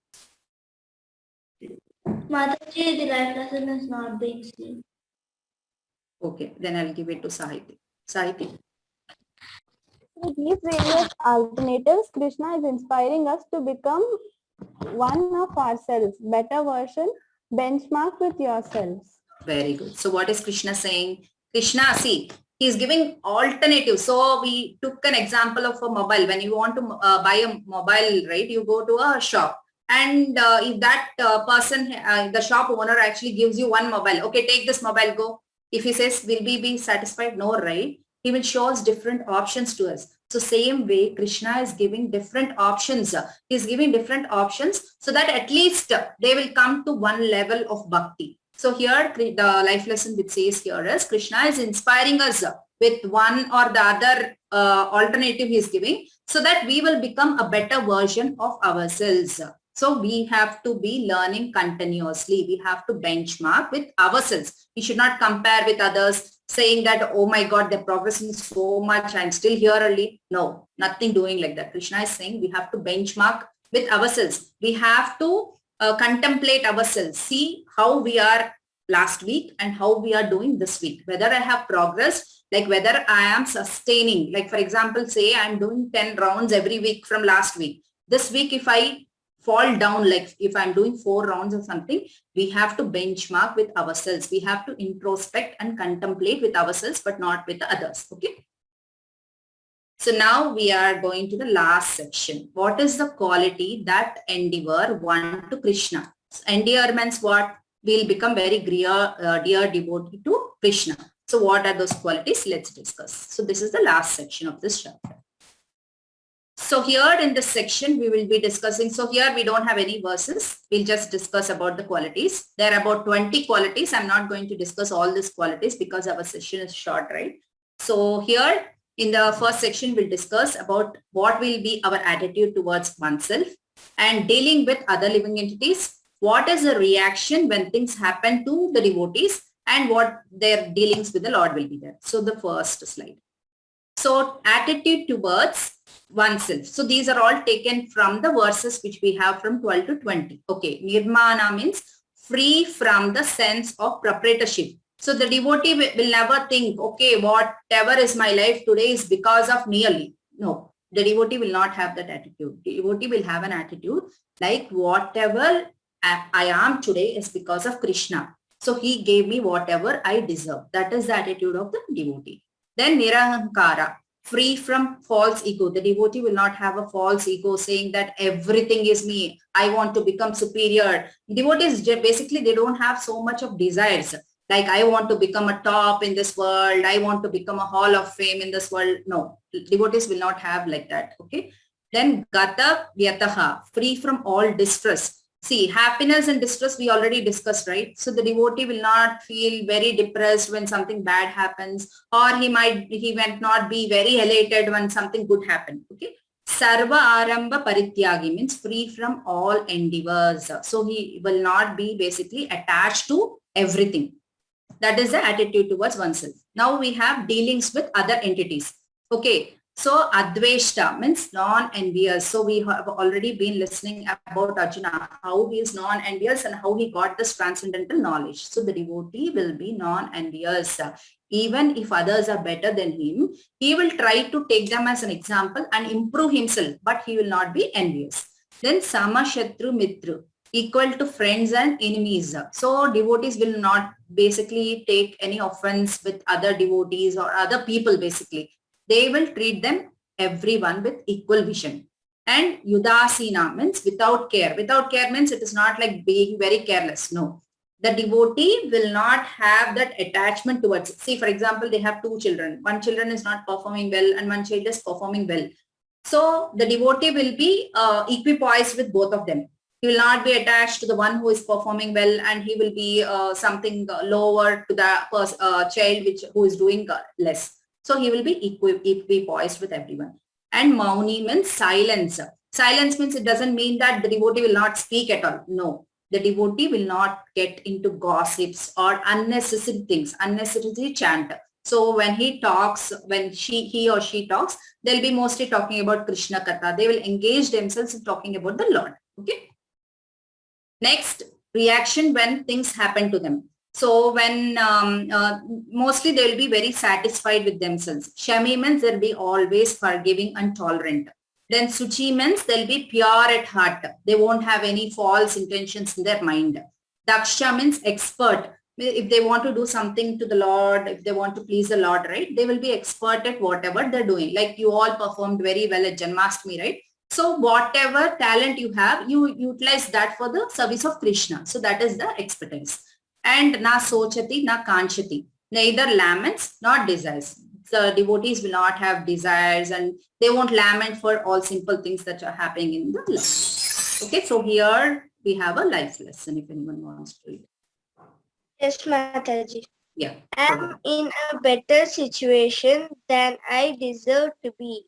Mataji, the life lesson is not being seen. Okay, then I'll give it to Sahiti. Sahiti. With these various alternatives, Krishna is inspiring us to become one of ourselves, better version, benchmark with yourselves. Very good. So what is Krishna saying? Krishna, see, he is giving alternatives. So we took an example of a mobile. When you want to buy a mobile, right, you go to a shop. And if that person, the shop owner actually gives you one mobile, okay, take this mobile, go. If he says, will we be satisfied? No, right? He will show us different options to us. So same way, Krishna is giving different options. He is giving different options so that at least they will come to one level of bhakti. So here, the life lesson which says here is, Krishna is inspiring us with one or the other alternative he is giving so that we will become a better version of ourselves. So we have to be learning continuously. We have to benchmark with ourselves. We should not compare with others saying that, oh my God, they're progressing so much. I'm still here early. No, nothing doing like that. Krishna is saying we have to benchmark with ourselves. We have to contemplate ourselves. See how we are last week and how we are doing this week. Whether I have progressed, like whether I am sustaining. Like for example, say I'm doing 10 rounds every week from last week. This week, if I fall down, like if I'm doing 4 rounds or something, we have to benchmark with ourselves. We have to introspect and contemplate with ourselves, but not with others. Okay. So now we are going to the last section. What is the quality that endear one to Krishna? So endear means what? We'll become very dear devotee to Krishna. So what are those qualities? Let's discuss. So this is the last section of this chapter. So here in this section, we will be discussing, so here we don't have any verses. We'll just discuss about the qualities. There are about 20 qualities. I'm not going to discuss all these qualities because our session is short, right? So here in the first section, we'll discuss about what will be our attitude towards oneself and dealing with other living entities. What is the reaction when things happen to the devotees and what their dealings with the Lord will be there. So the first slide. So attitude towards oneself. So these are all taken from the verses which we have from 12 to 20. Okay. Nirmana means free from the sense of proprietorship. So the devotee will never think, okay, whatever is my life today is because of me only. No, the devotee will not have that attitude. The devotee will have an attitude like whatever I am today is because of Krishna. So he gave me whatever I deserve. That is the attitude of the devotee. Then Nirahankara, free from false ego. The devotee will not have a false ego saying that everything is me. I want to become superior. Devotees, basically, they don't have so much of desires. Like, I want to become a top in this world. I want to become a hall of fame in this world. No, devotees will not have like that. Okay. Then gata vyataha, free from all distress. See, happiness and distress we already discussed, right? So the devotee will not feel very depressed when something bad happens, or he might not be very elated when something good happens. Okay. Sarva aramba parityagi means free from all endeavors. So he will not be basically attached to everything. That is the attitude towards oneself. Now we have dealings with other entities. Okay. So adveshta means non-envious. So we have already been listening about Arjuna, how he is non-envious and how he got this transcendental knowledge. So the devotee will be non-envious. Even if others are better than him, he will try to take them as an example and improve himself, but he will not be envious. Then sama shatru mitru, equal to friends and enemies. So devotees will not basically take any offense with other devotees or other people basically. They will treat them, everyone, with equal vision. And yudasina means without care. Without care means it is not like being very careless. No. The devotee will not have that attachment towards it. See, for example, they have two children. One children is not performing well and one child is performing well. So the devotee will be equipoised with both of them. He will not be attached to the one who is performing well and he will be something lower to the child who is doing less. So he will be equipoised with everyone. And mauni means silence. Silence means it doesn't mean that the devotee will not speak at all. No, the devotee will not get into gossips or unnecessary things, unnecessary chant. So when he talks, when he or she talks, they'll be mostly talking about Krishna Katha. They will engage themselves in talking about the Lord. Okay. Next, reaction when things happen to them. So when mostly they will be very satisfied with themselves. Shami means they'll be always forgiving and tolerant. Then Suchi means they'll be pure at heart. They won't have any false intentions in their mind. Daksha means expert. If they want to do something to the Lord, if they want to please the Lord, right, they will be expert at whatever they're doing. Like you all performed very well at Janmashtami, right? So whatever talent you have, you utilize that for the service of Krishna. So that is the expertise. And na sochati, na kanchati. Neither laments nor desires. The devotees will not have desires and they won't lament for all simple things that are happening in the life. Okay, so here we have a life lesson if anyone wants to read. Yes, Mataji. Yeah. I'm in a better situation than I deserve to be.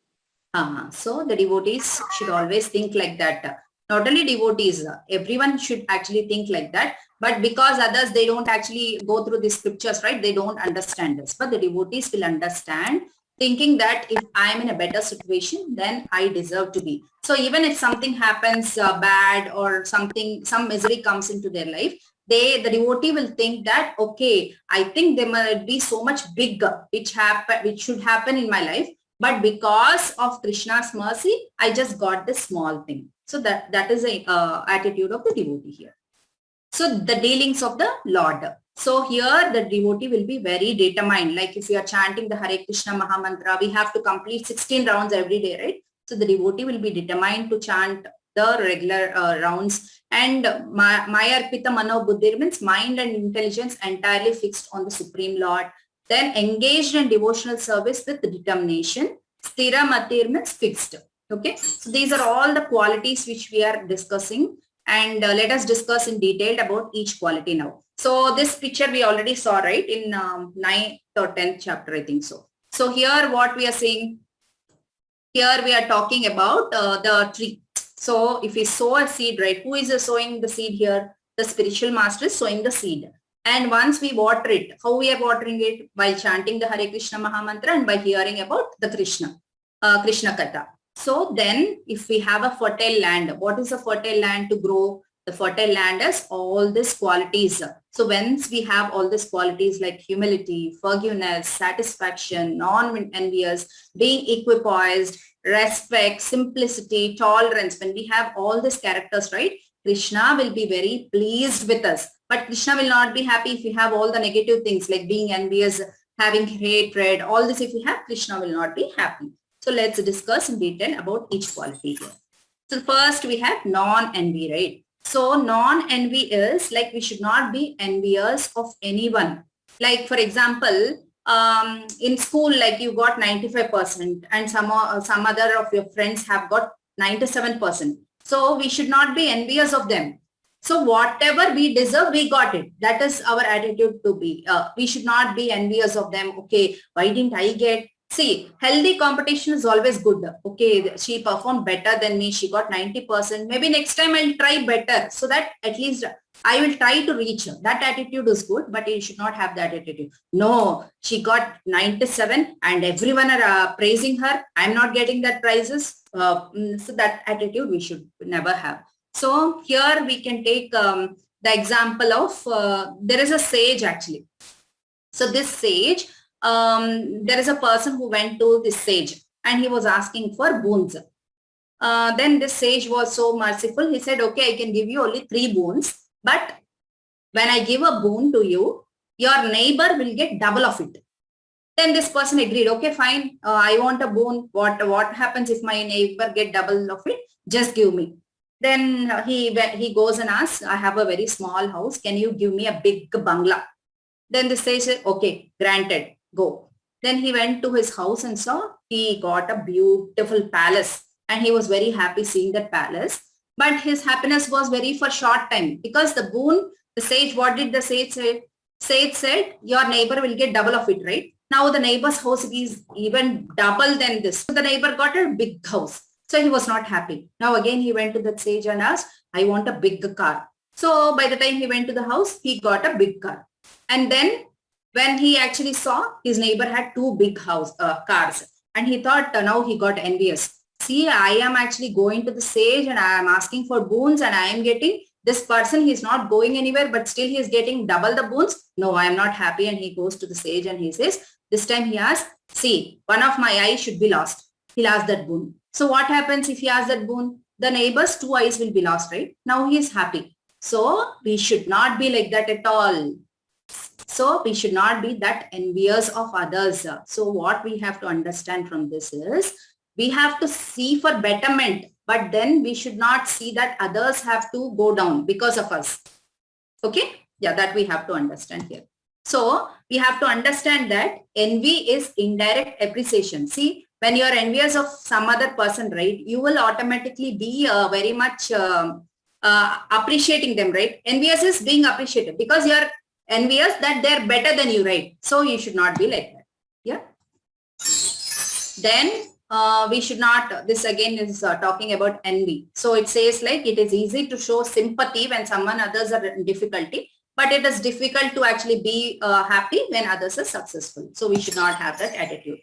So the devotees should always think like that. Not only devotees, everyone should actually think like that. But because others, they don't actually go through these scriptures, right? They don't understand this. But the devotees will understand, thinking that if I'm in a better situation, then I deserve to be. So even if something happens bad or some misery comes into their life, the devotee will think that, okay, I think there might be so much big which should happen in my life. But because of Krishna's mercy, I just got this small thing. So that is a attitude of the devotee here. So the dealings of the Lord. So here the devotee will be very determined. Like if you are chanting the Hare Krishna Maha Mantra, we have to complete 16 rounds every day, right? So the devotee will be determined to chant the regular rounds. And Mayarpita Mano Buddhir means mind and intelligence entirely fixed on the Supreme Lord. Then engaged in devotional service with determination. Sthira Matir means fixed. Okay. So these are all the qualities which we are discussing. And let us discuss in detail about each quality now. So this picture we already saw, right, in 9th or 10th chapter, I think so. So here what we are saying, here we are talking about the tree. So if we sow a seed, right, who is sowing the seed here? The spiritual master is sowing the seed. And once we water it, how we are watering it? By chanting the Hare Krishna Maha Mantra and by hearing about the Krishna Katha. So then if we have a fertile land, what is a fertile land to grow? The fertile land has all these qualities. So once we have all these qualities like humility, forgiveness, satisfaction, non-envious, being equipoised, respect, simplicity, tolerance, when we have all these characters, right, Krishna will be very pleased with us. But Krishna will not be happy if we have all the negative things like being envious, having hatred, all this if we have, Krishna will not be happy. So let's discuss in detail about each quality here. So first we have non-envy, right? So non-envy is like we should not be envious of anyone. Like for example, in school, like you got 95% and some other of your friends have got 97%. So we should not be envious of them. So whatever we deserve, we got it. That is our attitude to be. We should not be envious of them. Okay, why didn't I get? See, healthy competition is always good. Okay, she performed better than me. She got 90%. Maybe next time I'll try better so that at least I will try to reach her. That attitude is good, but you should not have that attitude. No, she got 97 and everyone are praising her. I'm not getting that prizes. So that attitude we should never have. So here we can take the example of, there is a sage actually. So this sage, there is a person who went to this sage and he was asking for boons. Then this sage was so merciful. He said, okay, I can give you only 3 boons. But when I give a boon to you, your neighbor will get double of it. Then this person agreed, okay, fine. I want a boon. What happens if my neighbor get double of it? Just give me. Then he goes and asks, I have a very small house. Can you give me a big bungalow? Then the sage said, okay, granted, go. Then he went to his house and saw he got a beautiful palace and he was very happy seeing that palace. But his happiness was very for short time because the boon, the sage, what did the sage say? Sage said, your neighbor will get double of it, right? Now the neighbor's house is even double than this. So the neighbor got a big house. So he was not happy. Now again, he went to the sage and asked, I want a big car. So by the time he went to the house, he got a big car. And then when he actually saw his neighbor had 2 big cars and he thought now he got envious. See, I am actually going to the sage and I am asking for boons and I am getting this person. He is not going anywhere, but still he is getting double the boons. No, I am not happy. And he goes to the sage and he says, this time he asks, see, one of my eyes should be lost. He'll ask that boon. So what happens if he asks that boon? The neighbor's 2 eyes will be lost, right? Now he is happy. So we should not be like that at all. So we should not be that envious of others. So what we have to understand from this is we have to see for betterment, but then we should not see that others have to go down because of us. Okay? Yeah, that we have to understand here. So we have to understand that envy is indirect appreciation. See, when you are envious of some other person, right, you will automatically be very much appreciating them, right? Envious is being appreciated because you are envious that they're better than you, right? So you should not be like that. Yeah. Then we should not, this again is talking about envy. So it says like it is easy to show sympathy when someone others are in difficulty, but it is difficult to actually be happy when others are successful. So we should not have that attitude.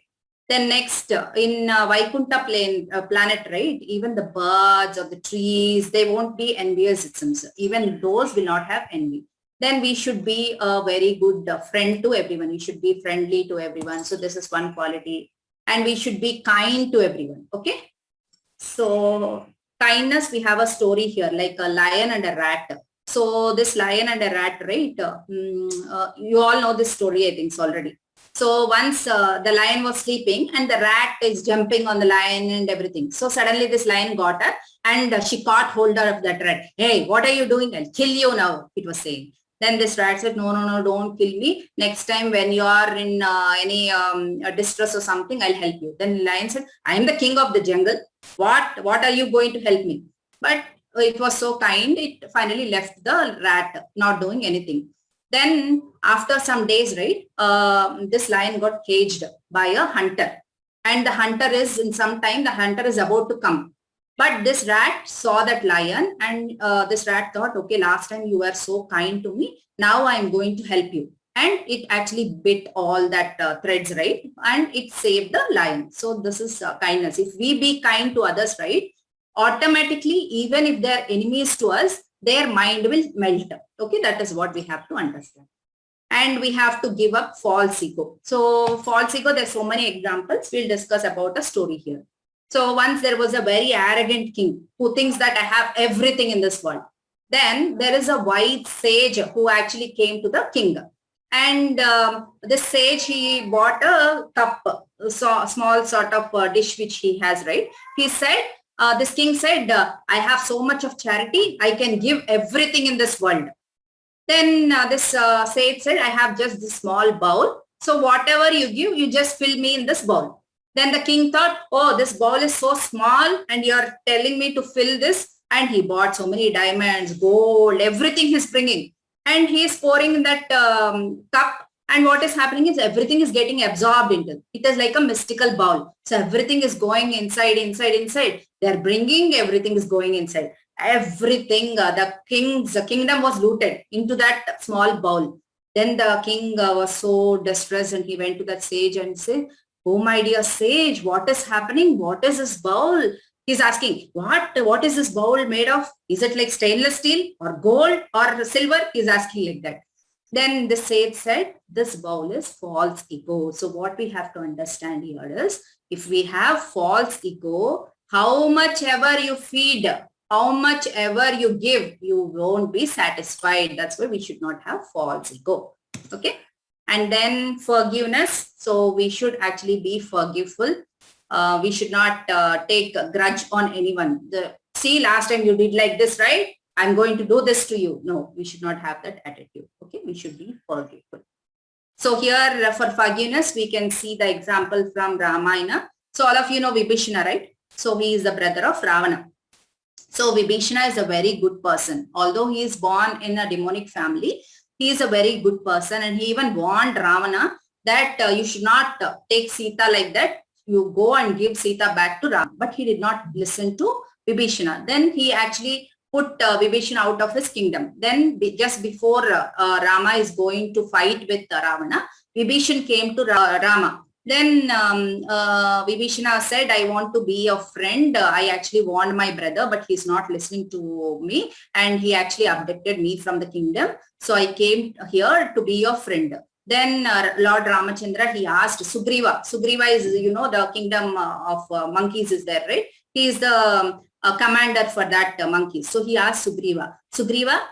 Then next in Vaikuntha planet, right? Even the birds or the trees, they won't be envious, it seems. Even those will not have envy. Then we should be a very good friend to everyone. We should be friendly to everyone. So this is one quality. And we should be kind to everyone. Okay. So kindness, we have a story here, like a lion and a rat. So this lion and a rat, right? You all know this story, I think, already. So once the lion was sleeping and the rat is jumping on the lion and everything. So suddenly this lion got her and she caught hold of that rat. Hey, what are you doing? I'll kill you now, it was saying. Then this rat said, no, don't kill me. Next time when you are in any distress or something, I'll help you. Then the lion said, I am the king of the jungle. What are you going to help me? But it was so kind, it finally left the rat not doing anything. Then after some days, right, this lion got caged by a hunter. And the hunter is, in some time, the hunter is about to come. But this rat saw that lion and this rat thought, okay, last time you were so kind to me. Now I'm going to help you. And it actually bit all that threads, right? And it saved the lion. So this is kindness. If we be kind to others, right, automatically, even if they're enemies to us, their mind will melt. Okay, that is what we have to understand. And we have to give up false ego. So false ego, there's so many examples. We'll discuss about a story here. So once there was a very arrogant king who thinks that I have everything in this world. Then there is a wise sage who actually came to the king. And this sage, he bought a cup, small sort of dish which he has, right? He said, this king said, I have so much of charity, I can give everything in this world. Then this sage said, I have just this small bowl. So whatever you give, you just fill me in this bowl. Then the king thought, oh, this bowl is so small and you're telling me to fill this. And he bought so many diamonds, gold, everything he's bringing. And he's pouring in that cup. And what is happening is everything is getting absorbed into it. It is like a mystical bowl. So everything is going inside. They're bringing, everything is going inside. Everything, the kingdom was looted into that small bowl. Then the king was so distressed and he went to that sage and said, oh my dear sage, what is happening? What is this bowl? He's asking, what is this bowl made of? Is it like stainless steel or gold or silver? He's asking like that. Then the sage said, this bowl is false ego. So what we have to understand here is, if we have false ego, how much ever you feed, how much ever you give, you won't be satisfied. That's why we should not have false ego. Okay. And then forgiveness. So we should actually be forgiveful. We should not take a grudge on anyone. See, last time you did like this, right? I'm going to do this to you. No, we should not have that attitude. Okay, we should be forgiveful. So here for forgiveness, we can see the example from Ramayana. So all of you know Vibhishana, right? So he is the brother of Ravana. So Vibhishana is a very good person. Although he is born in a demonic family, he is a very good person. And he even warned Ravana that you should not take Sita like that. You go and give Sita back to Ram. But he did not listen to Vibhishana. Then he actually put Vibhishana out of his kingdom. Then just before Rama is going to fight with Ravana, Vibhishana came to Rama. Then Vibhishana said, I want to be your friend. I actually warned my brother, but he's not listening to me. And he actually abducted me from the kingdom. So I came here to be your friend. Then Lord Ramachandra, he asked Sugriva. Sugriva is, you know, the kingdom of monkeys is there, right? He is the commander for that monkeys. So he asked Sugriva,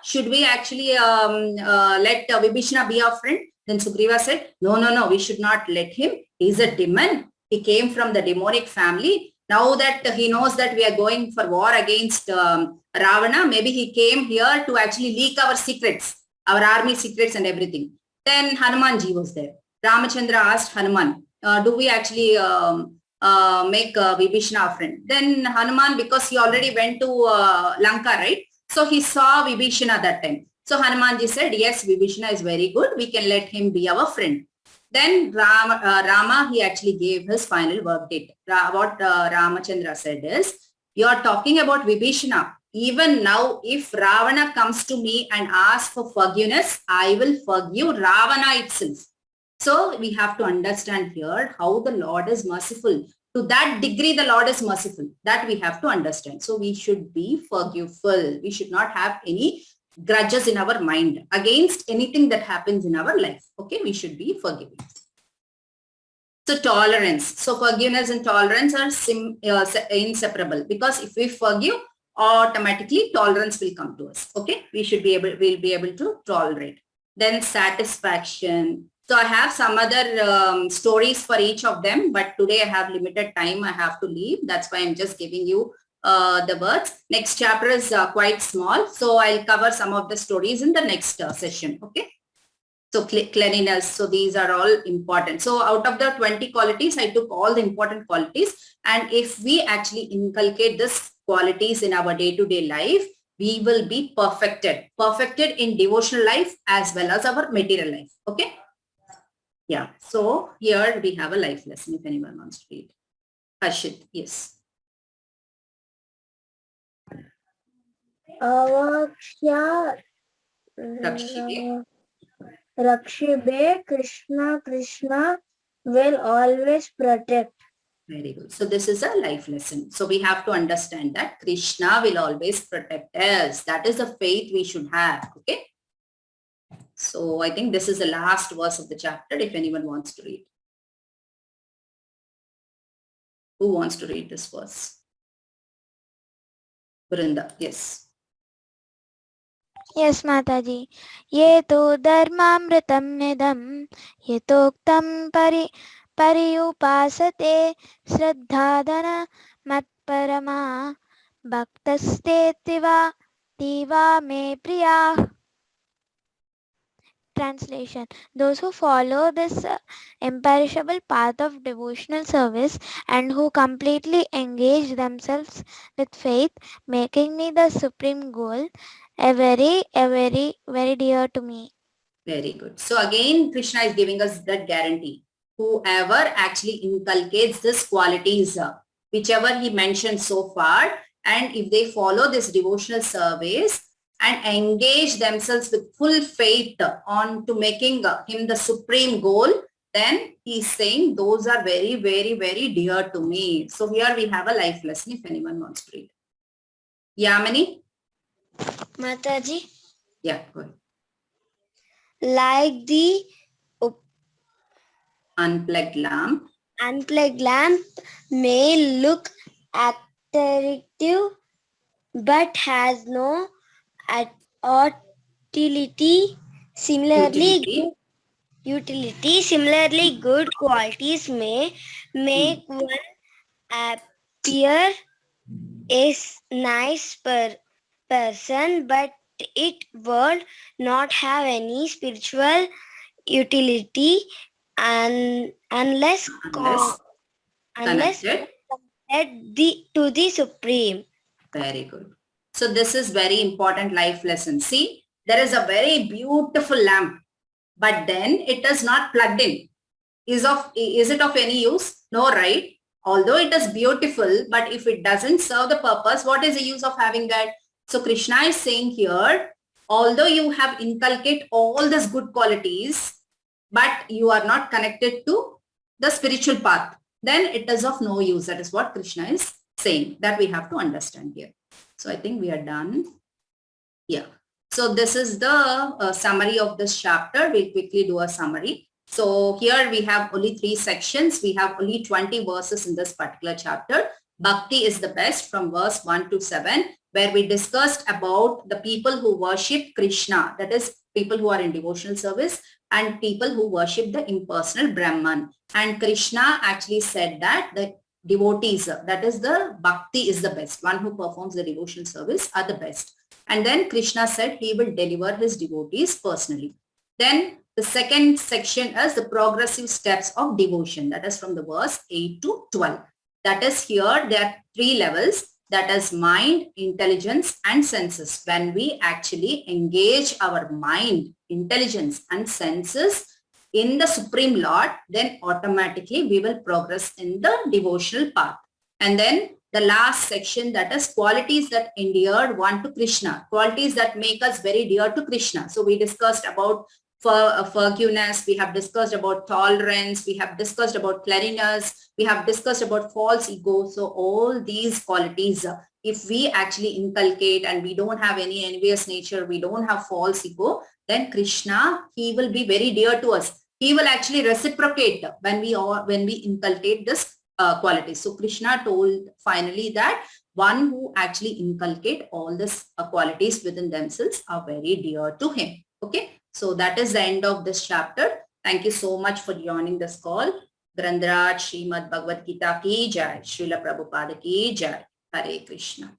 should we actually let Vibhishana be our friend? Then Sugriva said, no, we should not let him. He's a demon. He came from the demonic family. Now that he knows that we are going for war against Ravana, maybe he came here to actually leak our secrets, our army secrets and everything. Then Hanumanji was there. Ramachandra asked Hanuman, do we actually make Vibhishana our friend? Then Hanuman, because he already went to Lanka, right? So he saw Vibhishana that time. So Hanumanji said, yes, Vibhishana is very good. We can let him be our friend. Then Rama, he actually gave his final verdict. What Ramachandra said is, you are talking about Vibhishana. Even now, if Ravana comes to me and asks for forgiveness, I will forgive Ravana itself. So we have to understand here how the Lord is merciful. To that degree, the Lord is merciful. That we have to understand. So we should be forgiveful. We should not have any grudges in our mind against anything that happens in our life. Okay, we should be forgiving. So tolerance. So forgiveness and tolerance are inseparable, because if we forgive, automatically tolerance will come to us. Okay, we'll be able to tolerate. Then satisfaction. So I have some other stories for each of them, but today I have limited time. I have to leave. That's why I'm just giving you the words. Next chapter is quite small. So I'll cover some of the stories in the next session. Okay. So cleanliness. So these are all important. So out of the 20 qualities, I took all the important qualities. And if we actually inculcate these qualities in our day-to-day life, we will be perfected in devotional life as well as our material life. Okay. Yeah. So here we have a life lesson if anyone wants to read. Harshit, yes. Avakshya Rakshibe Krishna will always protect. Very good. So this is a life lesson. So we have to understand that Krishna will always protect us. That is the faith we should have. Okay. So I think this is the last verse of the chapter if anyone wants to read. Who wants to read this verse? Vrinda, yes. Yes, Mataji. Ye to dharmamritam nidam yetoktam pariyupasate shraddhadana matparama bhaktaste tiva me priya. Translation: those who follow this imperishable path of devotional service and who completely engage themselves with faith, making me the supreme goal, very dear to me. Very good. So again, Krishna is giving us that guarantee. Whoever actually inculcates these qualities, whichever he mentioned so far, and if they follow this devotional service and engage themselves with full faith on to making him the supreme goal, then he's saying those are very dear to me. So here we have a life lesson if anyone wants to read. Yamini? Mataji, Yeah, go ahead. like the Unplugged lamp. unplugged lamp may look attractive but has no utility. Utility. Similarly, good qualities may make one appear a nice person, but it would not have any spiritual utility unless Connected. to the Supreme. Very good. So this is very important life lesson. See, there is a very beautiful lamp, but then it is not plugged in. Is it of any use? No, right? Although it is beautiful, but if it doesn't serve the purpose, what is the use of having that? So Krishna is saying here, although you have inculcated all these good qualities, but you are not connected to the spiritual path, then it is of no use. That is what Krishna is saying, that we have to understand here. So I think we are done. Yeah. So this is the summary of this chapter. We'll quickly do a summary. So here we have only 3 sections. We have only 20 verses in this particular chapter. Bhakti is the best from verse 1 to 7, where we discussed about the people who worship Krishna, that is people who are in devotional service, and people who worship the impersonal Brahman. And Krishna actually said that the devotees, that is the Bhakti is the best. One who performs the devotional service are the best. And then Krishna said he will deliver his devotees personally. Then the second section is the progressive steps of devotion. That is from the verse 8 to 12. That is here there are 3 levels. That is mind, intelligence and senses. When we actually engage our mind, intelligence and senses in the Supreme Lord, then automatically we will progress in the devotional path. And then the last section, that is qualities that endear one to Krishna, qualities that make us very dear to Krishna. So we discussed about forgiveness, we have discussed about tolerance, we have discussed about cleanliness, we have discussed about false ego. So all these qualities, if we actually inculcate and we don't have any envious nature, we don't have false ego, then Krishna, he will be very dear to us. He will actually reciprocate when we inculcate this qualities. So Krishna told finally that one who actually inculcate all these qualities within themselves are very dear to him. Okay. So that is the end of this chapter. Thank you so much for joining this call. Grandraj Srimad Bhagavad Gita ki jai. Srila Prabhupada ki jai. Hare Krishna.